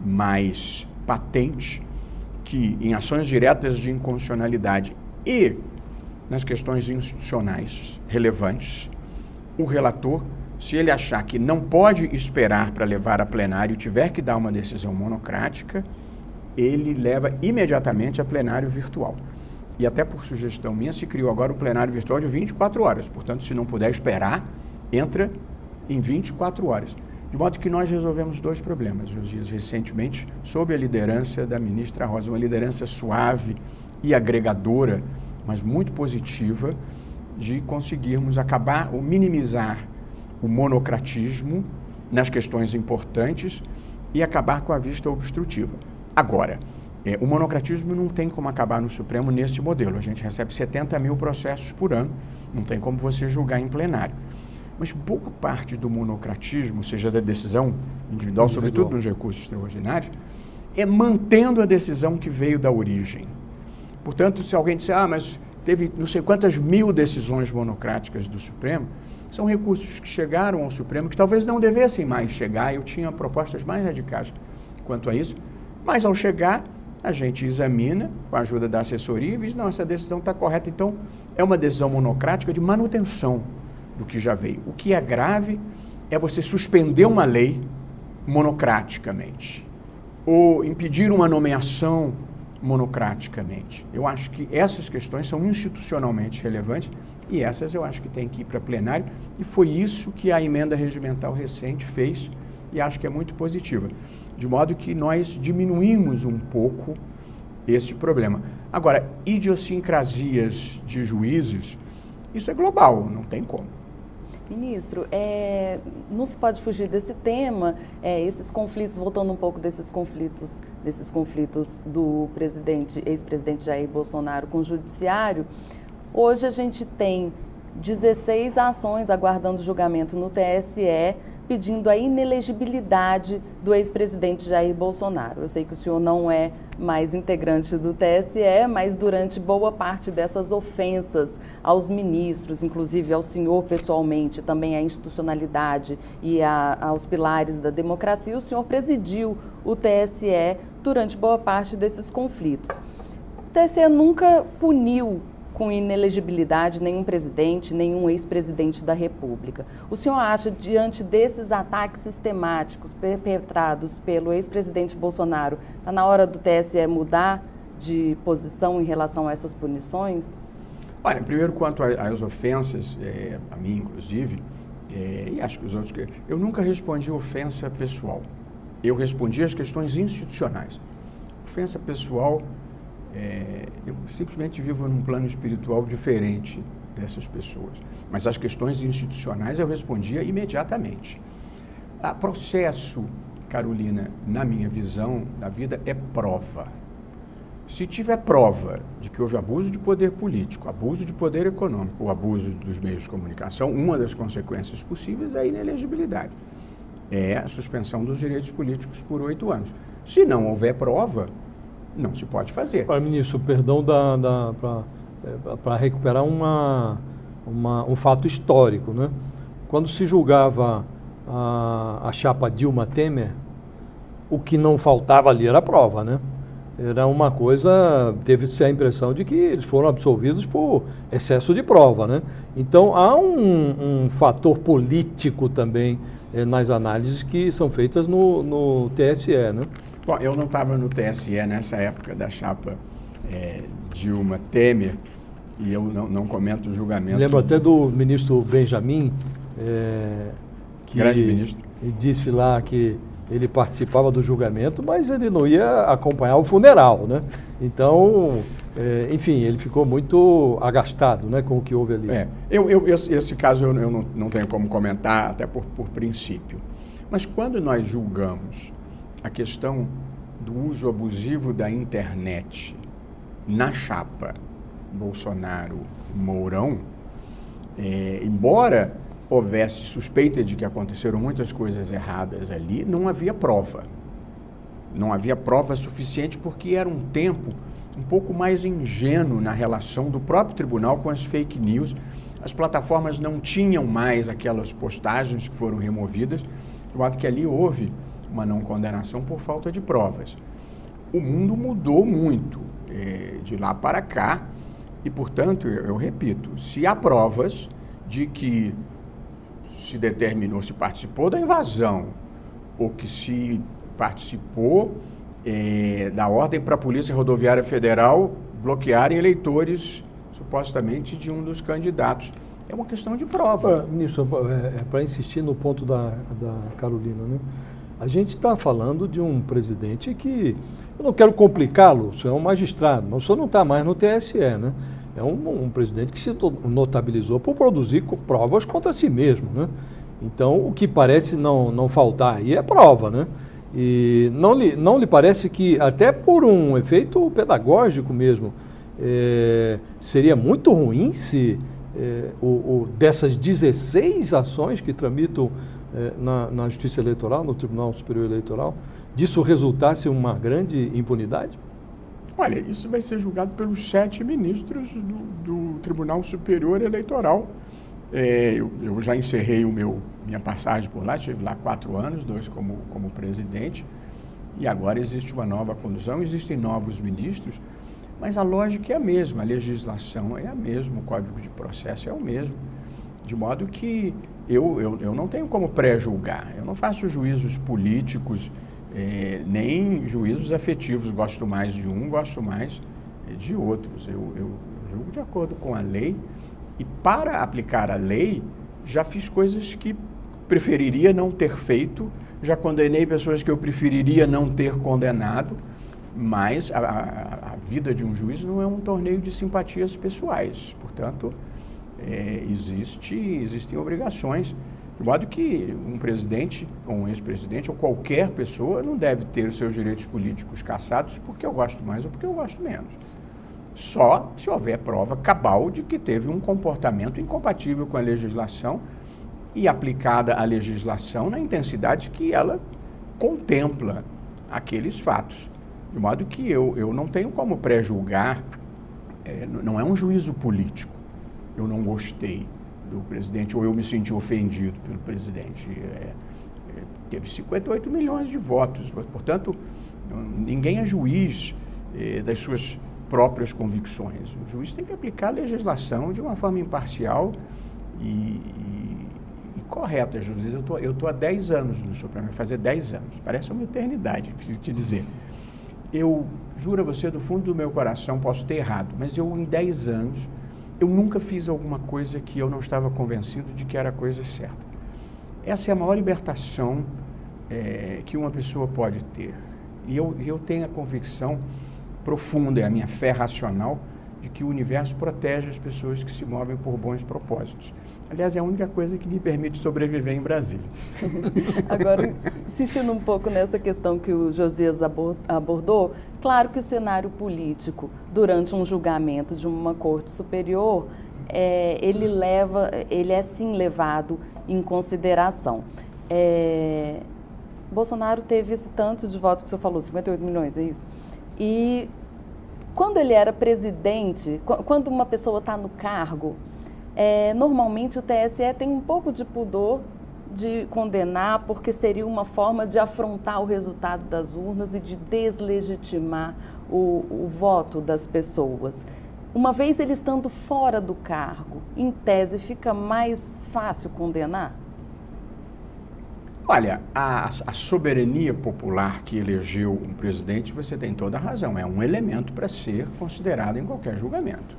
mais patente, que em ações diretas de inconstitucionalidade e nas questões institucionais relevantes, o relator, se ele achar que não pode esperar para levar a plenário e tiver que dar uma decisão monocrática, ele leva imediatamente a plenário virtual. E até por sugestão minha, se criou agora o plenário virtual de 24 horas. Portanto, se não puder esperar, entra em 24 horas. De modo que nós resolvemos dois problemas, Josias, recentemente, sob a liderança da ministra Rosa, uma liderança suave e agregadora, mas muito positiva, de conseguirmos acabar ou minimizar o monocratismo nas questões importantes e acabar com a vista obstrutiva. Agora, o monocratismo não tem como acabar no Supremo nesse modelo. A gente recebe 70 mil processos por ano, não tem como você julgar em plenário. Mas boa parte do monocratismo, seja da decisão individual, sobretudo nos recursos extraordinários, é mantendo a decisão que veio da origem. Portanto, se alguém disser, mas teve não sei quantas mil decisões monocráticas do Supremo, são recursos que chegaram ao Supremo que talvez não devessem mais chegar. Eu tinha propostas mais radicais quanto a isso, mas ao chegar, a gente examina com a ajuda da assessoria e diz, não, essa decisão está correta. Então, é uma decisão monocrática de manutenção do que já veio. O que é grave é você suspender uma lei monocraticamente ou impedir uma nomeação monocraticamente. Eu acho que essas questões são institucionalmente relevantes e essas eu acho que tem que ir para plenário e foi isso que a emenda regimental recente fez e acho que é muito positiva. De modo que nós diminuímos um pouco esse problema. Agora, idiosincrasias de juízes, isso é global, não tem como. Ministro, não se pode fugir desse tema, esses conflitos, voltando um pouco desses conflitos do ex-presidente Jair Bolsonaro com o judiciário. Hoje a gente tem 16 ações aguardando julgamento no TSE, pedindo a inelegibilidade do ex-presidente Jair Bolsonaro. Eu sei que o senhor não é mais integrante do TSE, mas durante boa parte dessas ofensas aos ministros, inclusive ao senhor pessoalmente, também à institucionalidade e aos pilares da democracia, o senhor presidiu o TSE durante boa parte desses conflitos. O TSE nunca puniu com inelegibilidade nenhum presidente, nenhum ex-presidente da República. O senhor acha, diante desses ataques sistemáticos perpetrados pelo ex-presidente Bolsonaro, está na hora do TSE mudar de posição em relação a essas punições? Olha, primeiro quanto às ofensas, a mim inclusive, e acho que os outros, eu nunca respondi ofensa pessoal. Eu respondi as questões institucionais. Ofensa pessoal, eu simplesmente vivo num plano espiritual diferente dessas pessoas. Mas as questões institucionais eu respondia imediatamente. O processo, Carolina, na minha visão da vida, é prova. Se tiver prova de que houve abuso de poder político, abuso de poder econômico ou abuso dos meios de comunicação, uma das consequências possíveis é a inelegibilidade. É a suspensão dos direitos políticos por 8 anos. Se não houver prova, não se pode fazer. Para ministro, perdão para recuperar um fato histórico, né? Quando se julgava a chapa Dilma Temer, o que não faltava ali era prova, né? Era uma coisa, teve-se a impressão de que eles foram absolvidos por excesso de prova, né? Então, há um fator político também nas análises que são feitas no TSE, né? Bom, eu não estava no TSE nessa época da chapa Dilma Temer e eu não comento o julgamento. Lembro até do ministro Benjamin, que grande ministro, disse lá que ele participava do julgamento, mas ele não ia acompanhar o funeral, né? Então, enfim, ele ficou muito agastado, né, com o que houve ali. Esse caso eu não tenho como comentar, até por princípio. Mas quando nós julgamos a questão do uso abusivo da internet na chapa Bolsonaro-Mourão, embora houvesse suspeita de que aconteceram muitas coisas erradas ali, não havia prova. Não havia prova suficiente porque era um tempo um pouco mais ingênuo na relação do próprio tribunal com as fake news. As plataformas não tinham mais aquelas postagens que foram removidas, de modo que ali houve uma não condenação por falta de provas. O mundo mudou muito de lá para cá e, portanto, eu repito, se há provas de que se determinou, se participou da invasão ou que se participou da ordem para a Polícia Rodoviária Federal bloquearem eleitores supostamente de um dos candidatos. É uma questão de prova. Ministro, para insistir no ponto da Carolina, né? A gente está falando de um presidente que, eu não quero complicá-lo, o senhor é um magistrado, mas o senhor não está mais no TSE, né? É um presidente que se notabilizou por produzir provas contra si mesmo, né? Então, o que parece não faltar aí é prova, né? E não lhe parece que, até por um efeito pedagógico mesmo, seria muito ruim se dessas 16 ações que tramitam na Justiça Eleitoral, no Tribunal Superior Eleitoral, disso resultasse uma grande impunidade? Olha, isso vai ser julgado pelos 7 ministros do Tribunal Superior Eleitoral. Eu já encerrei minha passagem por lá, estive lá 4 anos, 2 como presidente, e agora existe uma nova condução, existem novos ministros, mas a lógica é a mesma, a legislação é a mesma, o Código de Processo é o mesmo, de modo que eu não tenho como pré-julgar, eu não faço juízos políticos, nem juízos afetivos, gosto mais de um, gosto mais de outros. Eu julgo de acordo com a lei e, para aplicar a lei, já fiz coisas que preferiria não ter feito, já condenei pessoas que eu preferiria não ter condenado, mas a vida de um juiz não é um torneio de simpatias pessoais, portanto, existem obrigações. De modo que um presidente, ou um ex-presidente, ou qualquer pessoa não deve ter os seus direitos políticos cassados porque eu gosto mais ou porque eu gosto menos. Só se houver prova cabal de que teve um comportamento incompatível com a legislação e aplicada a legislação na intensidade que ela contempla aqueles fatos. De modo que eu não tenho como pré-julgar, não é um juízo político. Eu não gostei do presidente, ou eu me senti ofendido pelo presidente. Teve 58 milhões de votos, portanto, ninguém é juiz das suas próprias convicções. O juiz tem que aplicar a legislação de uma forma imparcial e correta. Juiz, eu estou há 10 anos no Supremo, vai fazer 10 anos, parece uma eternidade, preciso te dizer. Eu juro a você, do fundo do meu coração, posso ter errado, mas em 10 anos, eu nunca fiz alguma coisa que eu não estava convencido de que era a coisa certa. Essa é a maior libertação que uma pessoa pode ter. E eu tenho a convicção profunda, é a minha fé racional, de que o universo protege as pessoas que se movem por bons propósitos. Aliás, é a única coisa que me permite sobreviver em Brasília. Agora, insistindo um pouco nessa questão que o Josias abordou, claro que o cenário político, durante um julgamento de uma corte superior, ele é sim levado em consideração. Bolsonaro teve esse tanto de votos que o senhor falou, 58 milhões, é isso? E quando ele era presidente, quando uma pessoa está no cargo, normalmente o TSE tem um pouco de pudor de condenar, porque seria uma forma de afrontar o resultado das urnas e de deslegitimar o voto das pessoas. Uma vez ele estando fora do cargo, em tese, fica mais fácil condenar? Olha, a soberania popular que elegeu um presidente, você tem toda a razão, é um elemento para ser considerado em qualquer julgamento.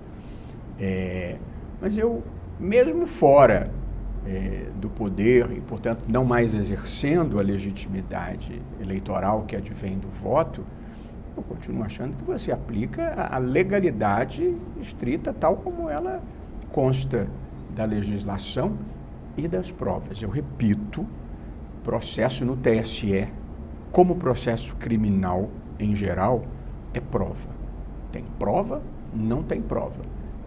Mas eu, mesmo fora do poder e, portanto, não mais exercendo a legitimidade eleitoral que advém do voto, eu continuo achando que você aplica a legalidade estrita tal como ela consta da legislação e das provas. Eu repito, processo no TSE, como processo criminal em geral, é prova. Tem prova, não tem prova.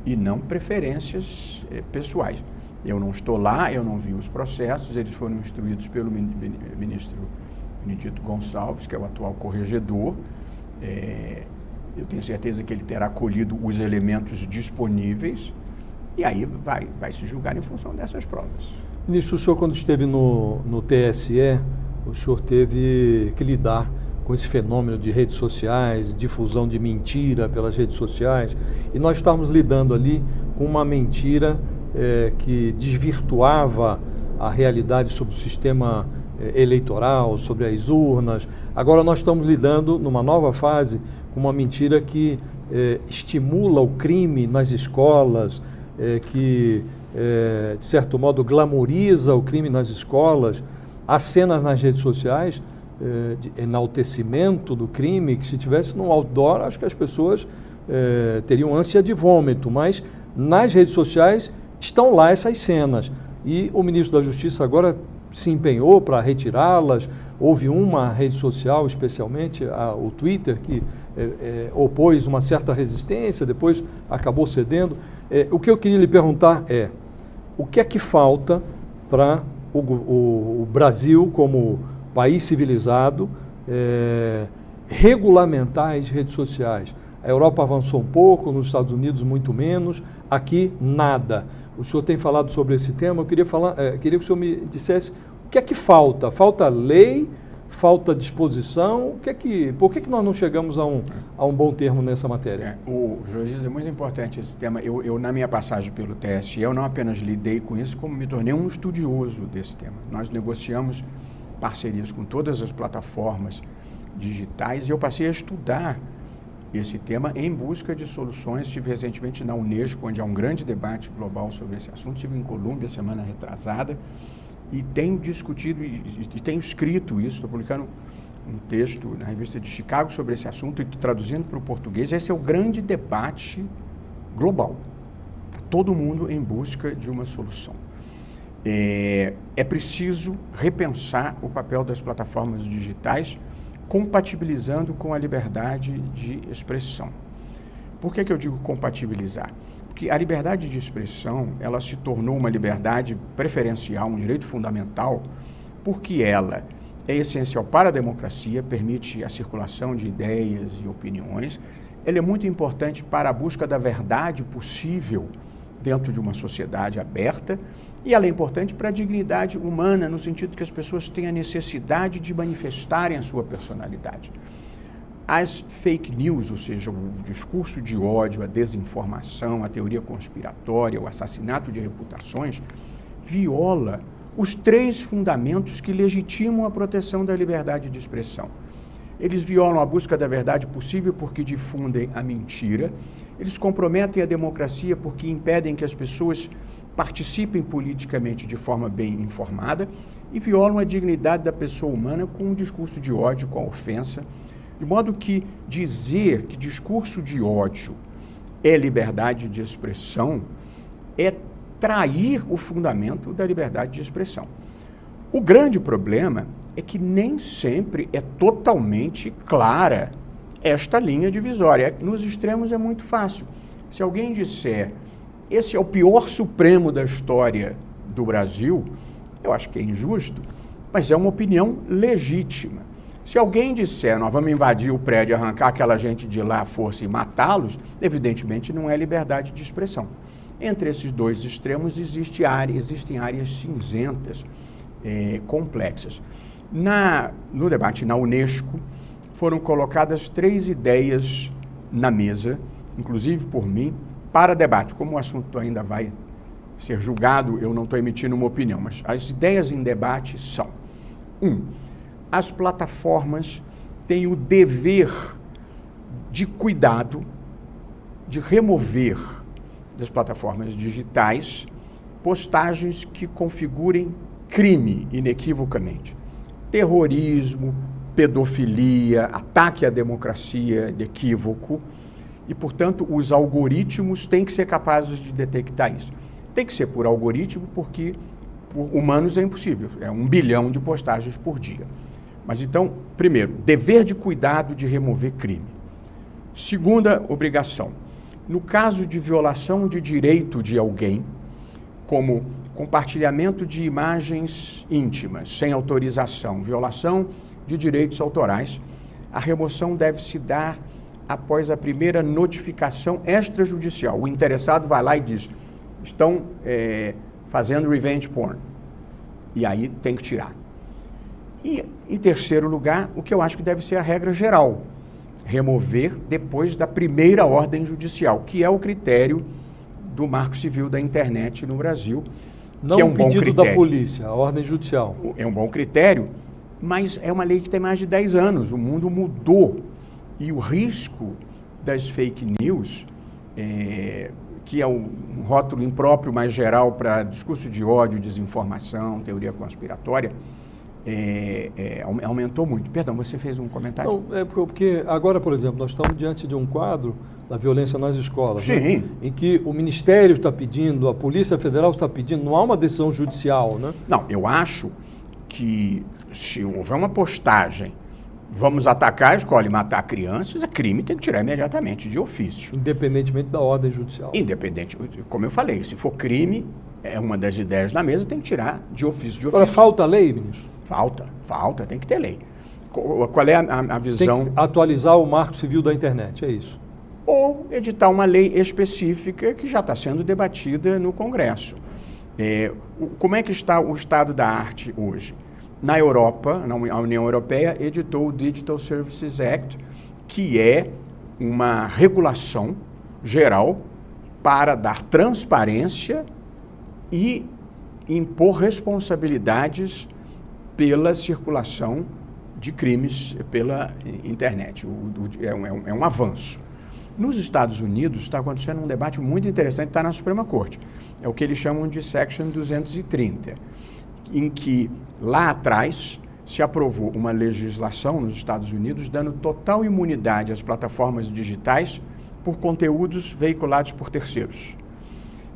E não preferências pessoais. Eu não estou lá, eu não vi os processos, eles foram instruídos pelo ministro Benedito Gonçalves, que é o atual corregedor. Eu tenho certeza que ele terá colhido os elementos disponíveis e aí vai se julgar em função dessas provas. Ministro, o senhor, quando esteve no TSE, o senhor teve que lidar com esse fenômeno de redes sociais, difusão de mentira pelas redes sociais, e nós estávamos lidando ali com uma mentira que desvirtuava a realidade sobre o sistema eleitoral, sobre as urnas. Agora nós estamos lidando numa nova fase com uma mentira que estimula o crime nas escolas, que de certo modo glamoriza o crime nas escolas. Há cenas nas redes sociais de enaltecimento do crime, que se tivesse no outdoor, acho que as pessoas teriam ânsia de vômito, mas nas redes sociais estão lá essas cenas. E o ministro da Justiça agora se empenhou para retirá-las. Houve uma rede social, especialmente o Twitter, que opôs uma certa resistência, depois acabou cedendo. O que eu queria lhe perguntar é, o que é que falta para o Brasil, como país civilizado, regulamentar as redes sociais? A Europa avançou um pouco, nos Estados Unidos muito menos, aqui nada. O senhor tem falado sobre esse tema, eu queria que o senhor me dissesse o que é que falta? Falta lei, falta disposição? Por que nós não chegamos a um bom termo nessa matéria? Josias, é muito importante esse tema. Eu, na minha passagem pelo TSE, eu não apenas lidei com isso, como me tornei um estudioso desse tema. Nós negociamos parcerias com todas as plataformas digitais e eu passei a estudar esse tema em busca de soluções. Estive recentemente na Unesco, onde há um grande debate global sobre esse assunto. Estive em Colômbia semana retrasada e tenho discutido e tenho escrito isso. Estou publicando um texto na revista de Chicago sobre esse assunto e traduzindo para o português. Esse é o grande debate global. Está todo mundo em busca de uma solução. É preciso repensar o papel das plataformas digitais, compatibilizando com a liberdade de expressão. Por que eu digo compatibilizar? Porque a liberdade de expressão, ela se tornou uma liberdade preferencial, um direito fundamental, porque ela é essencial para a democracia, permite a circulação de ideias e opiniões, ela é muito importante para a busca da verdade possível dentro de uma sociedade aberta, e ela é importante para a dignidade humana, no sentido que as pessoas têm a necessidade de manifestarem a sua personalidade. As fake news, ou seja, o discurso de ódio, a desinformação, a teoria conspiratória, o assassinato de reputações, viola os 3 fundamentos que legitimam a proteção da liberdade de expressão. Eles violam a busca da verdade possível porque difundem a mentira, eles comprometem a democracia porque impedem que as pessoas participem politicamente de forma bem informada e violam a dignidade da pessoa humana com um discurso de ódio, com a ofensa, de modo que dizer que discurso de ódio é liberdade de expressão é trair o fundamento da liberdade de expressão. O grande problema é que nem sempre é totalmente clara esta linha divisória. Nos extremos é muito fácil. Se alguém disser, esse é o pior Supremo da história do Brasil, eu acho que é injusto, mas é uma opinião legítima. Se alguém disser, nós vamos invadir o prédio, arrancar aquela gente de lá à força e matá-los, evidentemente não é liberdade de expressão. Entre esses dois extremos existem áreas cinzentas, complexas. No debate na Unesco, foram colocadas 3 ideias na mesa, inclusive por mim, para debate. Como o assunto ainda vai ser julgado, eu não estou emitindo uma opinião, mas as ideias em debate são: 1. As plataformas têm o dever de cuidado de remover das plataformas digitais postagens que configurem crime inequivocamente. Terrorismo, pedofilia, ataque à democracia, equívoco, e, portanto, os algoritmos têm que ser capazes de detectar isso. Tem que ser por algoritmo, porque por humanos é impossível, é 1 bilhão de postagens por dia. Mas então, primeiro, dever de cuidado de remover crime. Segunda obrigação, no caso de violação de direito de alguém, como compartilhamento de imagens íntimas sem autorização, violação de direitos autorais, a remoção deve se dar após a primeira notificação extrajudicial. O interessado vai lá e diz, estão fazendo revenge porn, e aí tem que tirar. E, em terceiro lugar, o que eu acho que deve ser a regra geral, remover depois da primeira ordem judicial, que é o critério do Marco Civil da Internet no Brasil. Não que é um o pedido bom da polícia, a ordem judicial. É um bom critério, mas é uma lei que tem mais de 10 anos, o mundo mudou. E o risco das fake news, que é um rótulo impróprio mais geral para discurso de ódio, desinformação, teoria conspiratória, aumentou muito. Perdão, você fez um comentário? Não, porque agora, por exemplo, nós estamos diante de um quadro da violência nas escolas, sim, né? Em que o Ministério está pedindo, a Polícia Federal está pedindo, não há uma decisão judicial, né? Não, eu acho que se houver uma postagem, vamos atacar a escola e matar crianças, é crime, tem que tirar imediatamente, de ofício. Independentemente da ordem judicial. Independente, como eu falei, se for crime, é uma das ideias na mesa, tem que tirar de ofício. Agora, falta lei, ministro? Falta, tem que ter lei. Qual é a visão? Tem que atualizar o Marco Civil da Internet, é isso. Ou editar uma lei específica que já está sendo debatida no Congresso. Como é que está o estado da arte hoje? Na Europa, a União Europeia editou o Digital Services Act, que é uma regulação geral para dar transparência e impor responsabilidades pela circulação de crimes pela internet. É um avanço. Nos Estados Unidos está acontecendo um debate muito interessante, está na Suprema Corte. É o que eles chamam de Section 230, em que lá atrás se aprovou uma legislação nos Estados Unidos dando total imunidade às plataformas digitais por conteúdos veiculados por terceiros.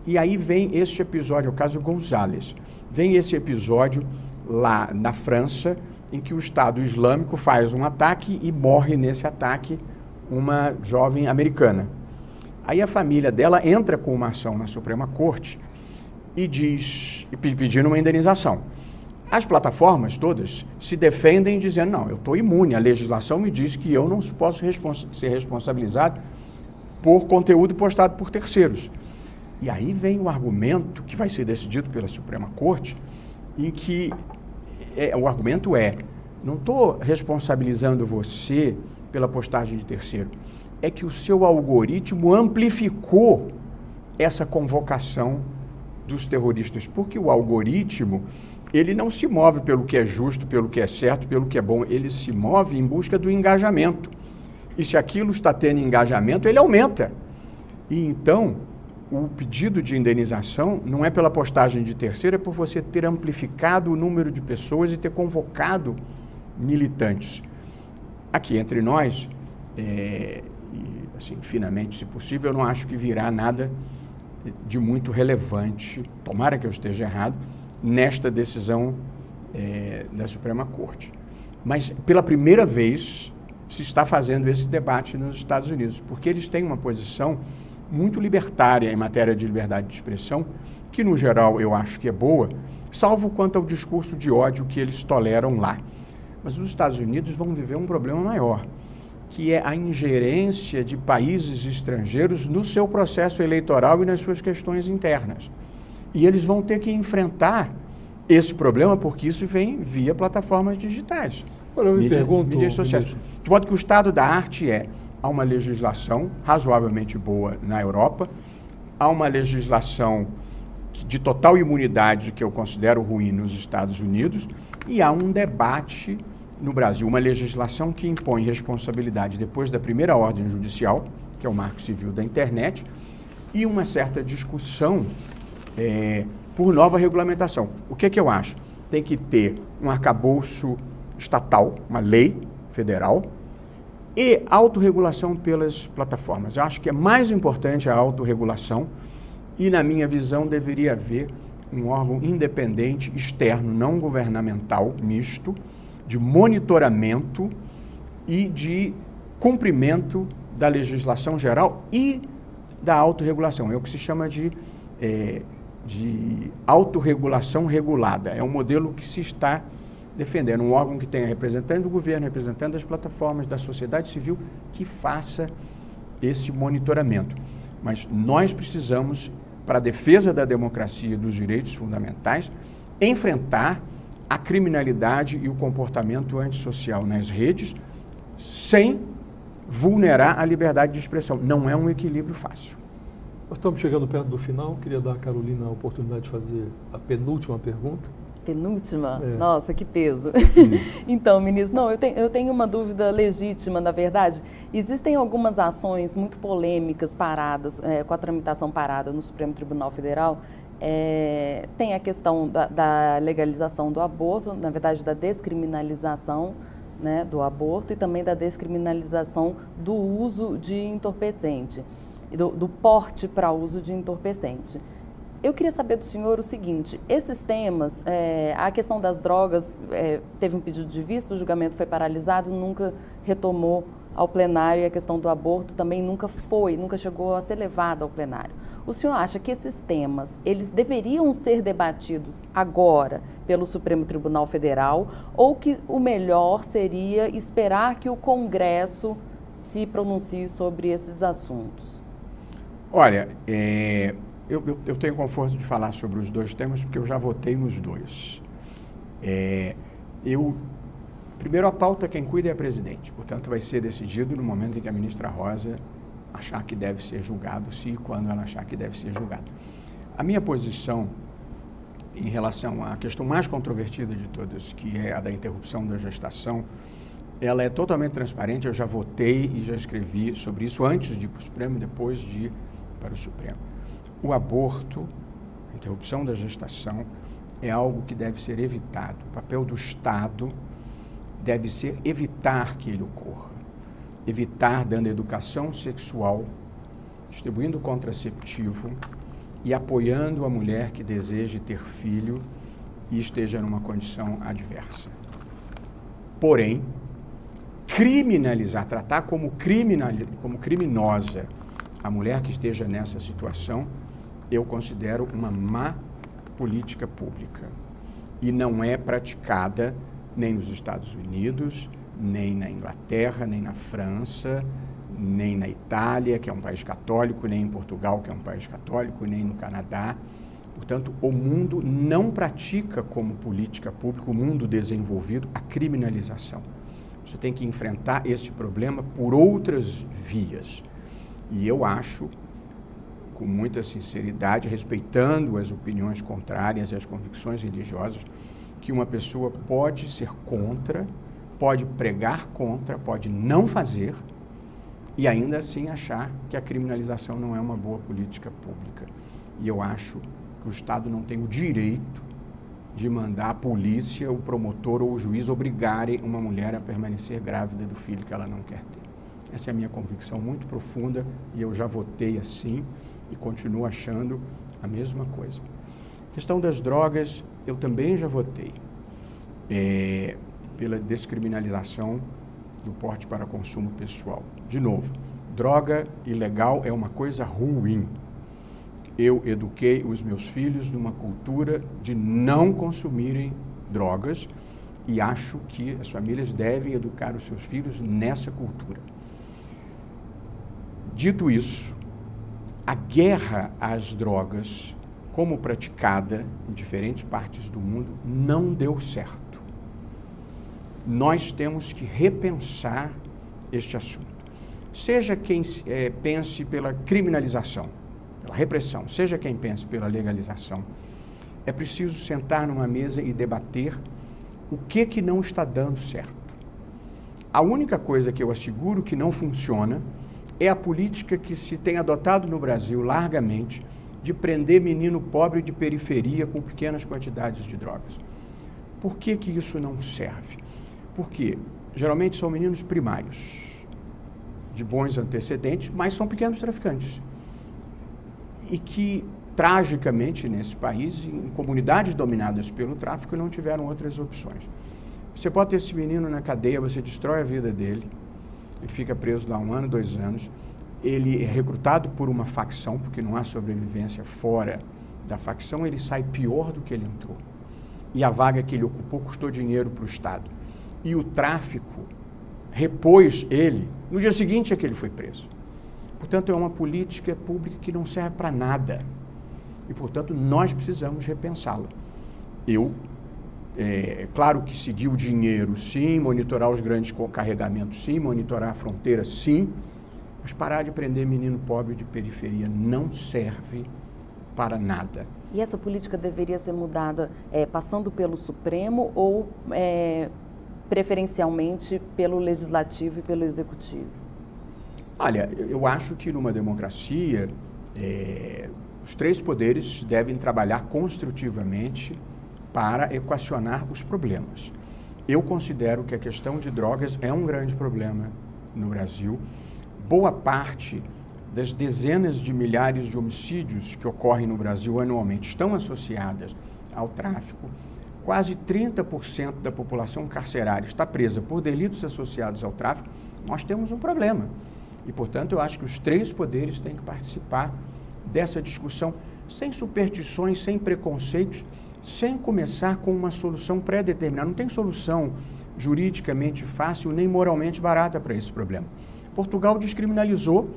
E aí vem este episódio, é o caso González, vem esse episódio lá na França, em que o Estado Islâmico faz um ataque e morre nesse ataque uma jovem americana. Aí a família dela entra com uma ação na Suprema Corte e pedindo uma indenização. As plataformas todas se defendem dizendo, não, eu estou imune, a legislação me diz que eu não posso ser responsabilizado por conteúdo postado por terceiros. E aí vem o argumento que vai ser decidido pela Suprema Corte, em que o argumento não estou responsabilizando você pela postagem de terceiro, é que o seu algoritmo amplificou essa convocação dos terroristas, porque o algoritmo, ele não se move pelo que é justo, pelo que é certo, pelo que é bom, ele se move em busca do engajamento. E se aquilo está tendo engajamento, ele aumenta. E então, o pedido de indenização não é pela postagem de terceiro, é por você ter amplificado o número de pessoas e ter convocado militantes. Aqui entre nós, assim, finamente, se possível, eu não acho que virá nada de muito relevante, tomara que eu esteja errado, nesta decisão da Suprema Corte. Mas, pela primeira vez, se está fazendo esse debate nos Estados Unidos, porque eles têm uma posição muito libertária em matéria de liberdade de expressão, que, no geral, eu acho que é boa, salvo quanto ao discurso de ódio que eles toleram lá. Mas os Estados Unidos vão viver um problema maior, que é a ingerência de países estrangeiros no seu processo eleitoral e nas suas questões internas. E eles vão ter que enfrentar esse problema, porque isso vem via plataformas digitais. Agora eu me pergunto, mídias sociais. De modo que o estado da arte há uma legislação razoavelmente boa na Europa, há uma legislação de total imunidade que eu considero ruim nos Estados Unidos, e há um debate no Brasil, uma legislação que impõe responsabilidade depois da primeira ordem judicial, que é o Marco Civil da Internet, e uma certa discussão por nova regulamentação. O que é que eu acho? Tem que ter um arcabouço estatal, uma lei federal, e autorregulação pelas plataformas. Eu acho que é mais importante a autorregulação e, na minha visão, deveria haver um órgão independente, externo, não governamental, misto, de monitoramento e de cumprimento da legislação geral e da autorregulação. É o que se chama de autorregulação regulada. É um modelo que se está defendendo, um órgão que tenha representante do governo, representante das plataformas, da sociedade civil, que faça esse monitoramento. Mas nós precisamos, para a defesa da democracia e dos direitos fundamentais, enfrentar a criminalidade e o comportamento antissocial nas redes sem vulnerar a liberdade de expressão. Não é um equilíbrio fácil. Nós estamos chegando perto do final. Queria dar à Carolina a oportunidade de fazer a penúltima pergunta. Penúltima? Nossa, que peso. Então, ministro, eu tenho uma dúvida legítima, na verdade. Existem algumas ações muito polêmicas paradas, com a tramitação parada no Supremo Tribunal Federal. Tem a questão da legalização do aborto, na verdade, da descriminalização, né, do aborto, e também da descriminalização do uso de entorpecente, do porte para uso de entorpecente. Eu queria saber do senhor o seguinte: esses temas, a questão das drogas, teve um pedido de vista, o julgamento foi paralisado, nunca retomou ao plenário, e a questão do aborto também nunca chegou a ser levada ao plenário. O senhor acha que esses temas, eles deveriam ser debatidos agora pelo Supremo Tribunal Federal, ou que o melhor seria esperar que o Congresso se pronuncie sobre esses assuntos? Olha, eu tenho conforto de falar sobre os dois temas, porque eu já votei nos dois. Primeiro, a pauta quem cuida é a presidente, portanto vai ser decidido no momento em que a ministra Rosa achar que deve ser julgado, se e quando ela achar que deve ser julgado. A minha posição em relação à questão mais controvertida de todas, que é a da interrupção da gestação, ela é totalmente transparente. Eu já votei e já escrevi sobre isso antes de ir para o Supremo e depois de ir para o Supremo. O aborto, a interrupção da gestação, é algo que deve ser evitado. O papel do Estado deve ser evitar que ele ocorra. Evitar dando educação sexual, distribuindo contraceptivo e apoiando a mulher que deseje ter filho e esteja numa condição adversa. Porém, criminalizar, tratar como criminosa a mulher que esteja nessa situação, eu considero uma má política pública. E não é praticada nem nos Estados Unidos, nem na Inglaterra, nem na França, nem na Itália, que é um país católico, nem em Portugal, que é um país católico, nem no Canadá. Portanto, o mundo não pratica como política pública, o mundo desenvolvido, a criminalização. Você tem que enfrentar esse problema por outras vias. E eu acho, com muita sinceridade, respeitando as opiniões contrárias e as convicções religiosas, que uma pessoa pode ser contra, pode pregar contra, pode não fazer e ainda assim achar que a criminalização não é uma boa política pública. E eu acho que o Estado não tem o direito de mandar a polícia, o promotor ou o juiz obrigarem uma mulher a permanecer grávida do filho que ela não quer ter. Essa é a minha convicção muito profunda e eu já votei assim e continuo achando a mesma coisa. A questão das drogas, eu também já votei pela descriminalização do porte para consumo pessoal. De novo, droga ilegal é uma coisa ruim. Eu eduquei os meus filhos numa cultura de não consumirem drogas e acho que as famílias devem educar os seus filhos nessa cultura. Dito isso, a guerra às drogas, como praticada em diferentes partes do mundo, não deu certo. Nós temos que repensar este assunto. Seja quem pense pela criminalização, pela repressão, seja quem pense pela legalização, é preciso sentar numa mesa e debater o que não está dando certo. A única coisa que eu asseguro que não funciona é a política que se tem adotado no Brasil largamente de prender menino pobre de periferia com pequenas quantidades de drogas. Por que isso não serve? Porque geralmente são meninos primários, de bons antecedentes, mas são pequenos traficantes. E que, tragicamente, nesse país, em comunidades dominadas pelo tráfico, não tiveram outras opções. Você pode ter esse menino na cadeia, você destrói a vida dele, ele fica preso lá 1 ano, 2 anos, ele é recrutado por uma facção, porque não há sobrevivência fora da facção, ele sai pior do que ele entrou. E a vaga que ele ocupou custou dinheiro para o Estado. E o tráfico repôs ele, no dia seguinte é que ele foi preso. Portanto, é uma política pública que não serve para nada. E, portanto, nós precisamos repensá-la. Claro que seguir o dinheiro, sim, monitorar os grandes carregamentos, sim, monitorar a fronteira, sim, mas parar de prender menino pobre de periferia não serve para nada. E essa política deveria ser mudada passando pelo Supremo ou preferencialmente pelo Legislativo e pelo Executivo? Olha, eu acho que numa democracia, os 3 poderes devem trabalhar construtivamente para equacionar os problemas. Eu considero que a questão de drogas é um grande problema no Brasil. Boa parte das dezenas de milhares de homicídios que ocorrem no Brasil anualmente estão associadas ao tráfico. Quase 30% da população carcerária está presa por delitos associados ao tráfico. Nós temos um problema. E, portanto, eu acho que os 3 poderes têm que participar dessa discussão sem superstições, sem preconceitos, sem começar com uma solução pré-determinada. Não tem solução juridicamente fácil nem moralmente barata para esse problema. Portugal descriminalizou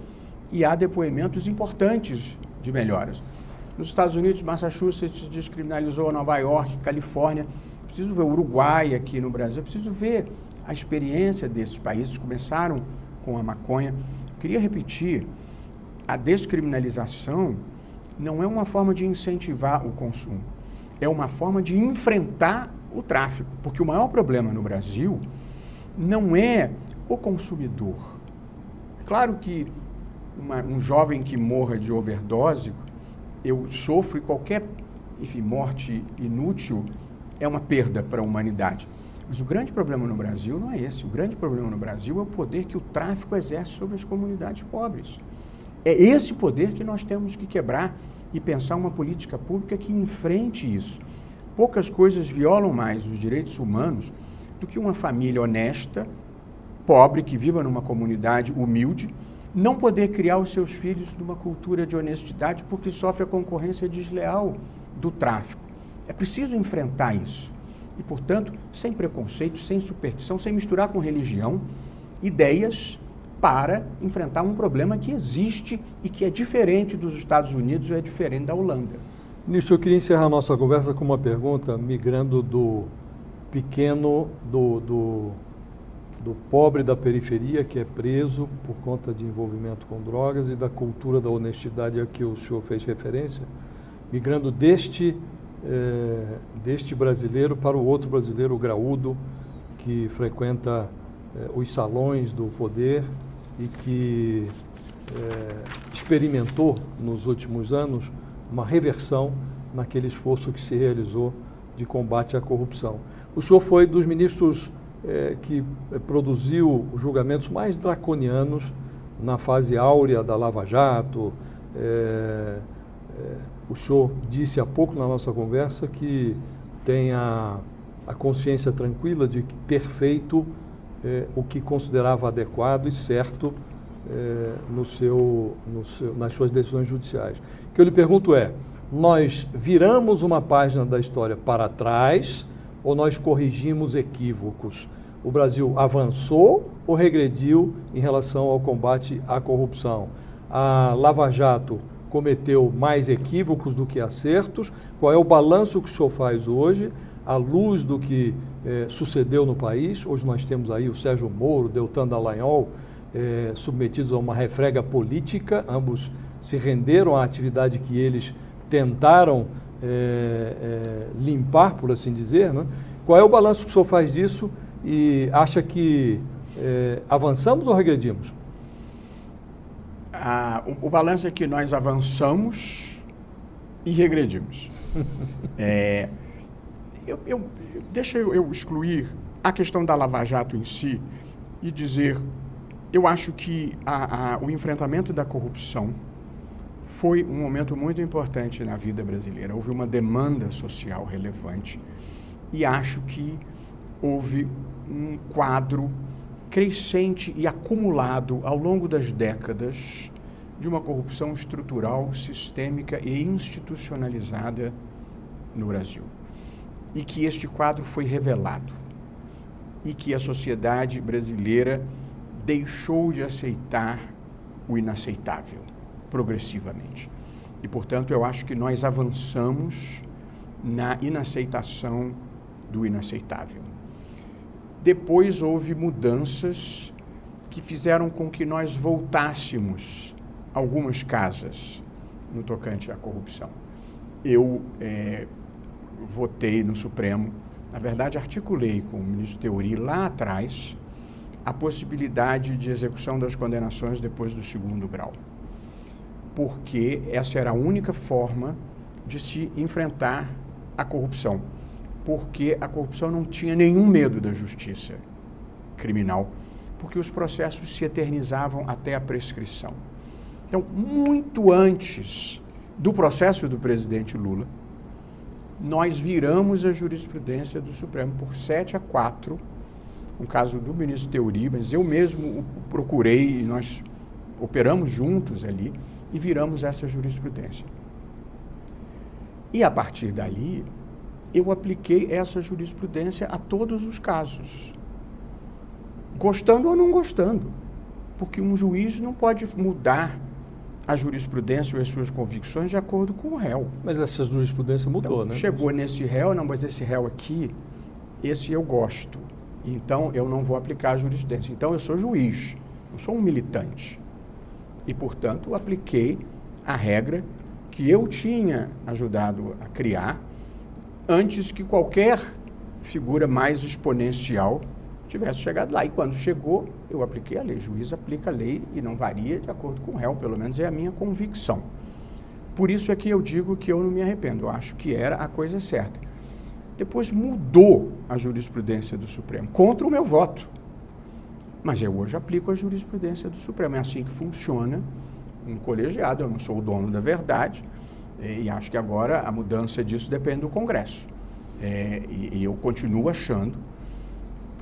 e há depoimentos importantes de melhoras. Nos Estados Unidos, Massachusetts descriminalizou, Nova York, Califórnia. Preciso ver o Uruguai aqui no Brasil, preciso ver a experiência desses países. Começaram com a maconha. Queria repetir, a descriminalização não é uma forma de incentivar o consumo, é uma forma de enfrentar o tráfico, porque o maior problema no Brasil não é o consumidor. Claro que um jovem que morra de overdose, eu sofro, e qualquer morte inútil é uma perda para a humanidade. Mas o grande problema no Brasil não é esse. O grande problema no Brasil é o poder que o tráfico exerce sobre as comunidades pobres. É esse poder que nós temos que quebrar e pensar uma política pública que enfrente isso. Poucas coisas violam mais os direitos humanos do que uma família honesta, pobre, que viva numa comunidade humilde, não poder criar os seus filhos numa cultura de honestidade porque sofre a concorrência desleal do tráfico. É preciso enfrentar isso. E, portanto, sem preconceito, sem superstição, sem misturar com religião, ideias para enfrentar um problema que existe e que é diferente dos Estados Unidos ou é diferente da Holanda. Ministro, eu queria encerrar a nossa conversa com uma pergunta, migrando do pequeno, do pobre da periferia, que é preso por conta de envolvimento com drogas, e da cultura da honestidade a que o senhor fez referência, migrando deste brasileiro para o outro brasileiro, o graúdo, que frequenta os salões do poder e que experimentou nos últimos anos uma reversão naquele esforço que se realizou de combate à corrupção. O senhor foi dos ministros que produziu os julgamentos mais draconianos na fase áurea da Lava Jato. O senhor disse há pouco na nossa conversa que tem a consciência tranquila de ter feito o que considerava adequado e certo nas suas decisões judiciais. O que eu lhe pergunto é, nós viramos uma página da história para trás ou nós corrigimos equívocos? O Brasil avançou ou regrediu em relação ao combate à corrupção? A Lava Jato cometeu mais equívocos do que acertos? Qual é o balanço que o senhor faz hoje, à luz do que sucedeu no país? Hoje nós temos aí o Sérgio Moro, Deltan Dallagnol, submetidos a uma refrega política, ambos se renderam à atividade que eles tentaram limpar, por assim dizer, né? Qual é o balanço que o senhor faz disso e acha que avançamos ou regredimos? O balanço é que nós avançamos e regredimos. Deixa eu excluir a questão da Lava Jato em si e dizer, eu acho que o enfrentamento da corrupção foi um momento muito importante na vida brasileira. Houve uma demanda social relevante e acho que houve um quadro crescente e acumulado ao longo das décadas de uma corrupção estrutural, sistêmica e institucionalizada no Brasil. E que este quadro foi revelado e que a sociedade brasileira deixou de aceitar o inaceitável progressivamente. E, portanto, eu acho que nós avançamos na inaceitação do inaceitável. Depois houve mudanças que fizeram com que nós voltássemos algumas casas no tocante à corrupção. Eu votei no Supremo, na verdade articulei com o ministro Theory lá atrás a possibilidade de execução das condenações depois do 2º grau, porque essa era a única forma de se enfrentar a corrupção, porque a corrupção não tinha nenhum medo da justiça criminal, porque os processos se eternizavam até a prescrição. Então, muito antes do processo do presidente Lula, nós viramos a jurisprudência do Supremo por 7-4, no caso do ministro Theory, mas eu mesmo o procurei e nós operamos juntos ali e viramos essa jurisprudência. E a partir dali, eu apliquei essa jurisprudência a todos os casos, gostando ou não gostando, porque um juiz não pode mudar a jurisprudência ou as suas convicções de acordo com o réu. Mas essa jurisprudência mudou, então, né? Chegou nesse réu, não, mas esse réu aqui, esse eu gosto, então eu não vou aplicar a jurisprudência. Então eu sou juiz, eu sou um militante. E, portanto, apliquei a regra que eu tinha ajudado a criar antes que qualquer figura mais exponencial tivesse chegado lá. E quando chegou, eu apliquei a lei. O juiz aplica a lei e não varia de acordo com o réu, pelo menos é a minha convicção. Por isso é que eu digo que eu não me arrependo, eu acho que era a coisa certa. Depois mudou a jurisprudência do Supremo, contra o meu voto. Mas eu hoje aplico a jurisprudência do Supremo. É assim que funciona um colegiado. Eu não sou o dono da verdade e acho que agora a mudança disso depende do Congresso. E eu continuo achando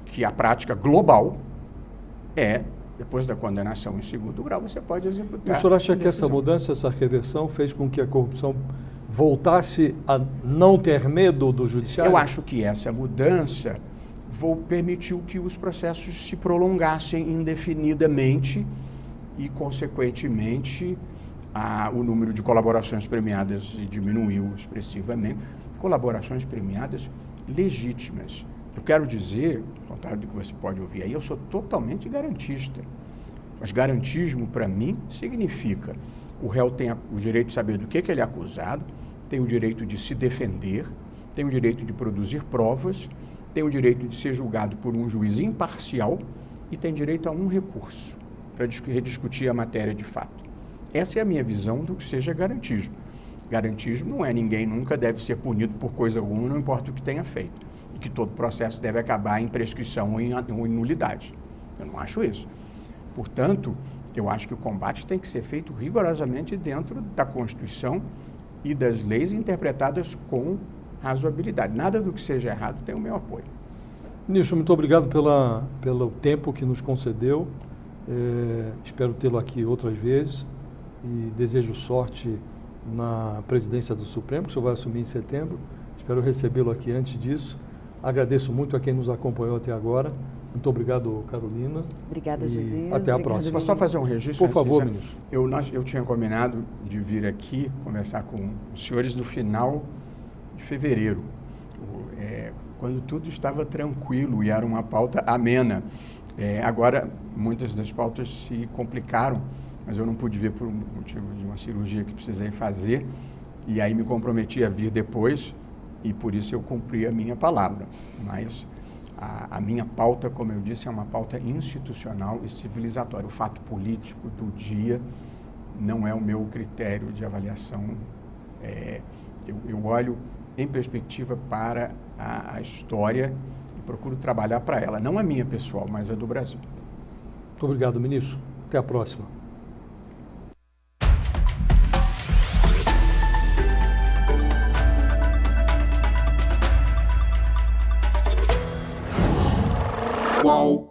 que a prática global depois da condenação em 2º grau, você pode executar. O senhor acha que essa mudança, essa reversão, fez com que a corrupção voltasse a não ter medo do judiciário? Eu acho que essa mudança permitiu que os processos se prolongassem indefinidamente e, consequentemente, o número de colaborações premiadas diminuiu expressivamente. Colaborações premiadas legítimas. Eu quero dizer, ao contrário do que você pode ouvir aí, eu sou totalmente garantista. Mas garantismo, para mim, significa o réu tem o direito de saber do que ele é acusado, tem o direito de se defender, tem o direito de produzir provas, tem o direito de ser julgado por um juiz imparcial e tem direito a um recurso para rediscutir a matéria de fato. Essa é a minha visão do que seja garantismo. Garantismo não é ninguém nunca deve ser punido por coisa alguma, não importa o que tenha feito. que todo processo deve acabar em prescrição ou em nulidade. Eu não acho isso. Portanto, eu acho que o combate tem que ser feito rigorosamente dentro da Constituição e das leis interpretadas com razoabilidade. Nada do que seja errado tem o meu apoio. Ministro, muito obrigado pelo tempo que nos concedeu. Espero tê-lo aqui outras vezes e desejo sorte na presidência do Supremo, que o senhor vai assumir em setembro. Espero recebê-lo aqui antes disso. Agradeço muito a quem nos acompanhou até agora. Muito obrigado, Carolina. Obrigada, Gisele. Até a próxima. Posso só fazer um registro? Por favor, ministro. Eu tinha combinado de vir aqui conversar com os senhores no final de fevereiro, quando tudo estava tranquilo e era uma pauta amena. Agora, muitas das pautas se complicaram, mas eu não pude vir por motivo de uma cirurgia que precisei fazer, e aí me comprometi a vir depois, e por isso eu cumpri a minha palavra. Mas a minha pauta, como eu disse, é uma pauta institucional e civilizatória. O fato político do dia não é o meu critério de avaliação. Eu olho em perspectiva para a história e procuro trabalhar para ela, não a minha pessoal, mas a do Brasil. Muito obrigado, ministro. Até a próxima. Qual?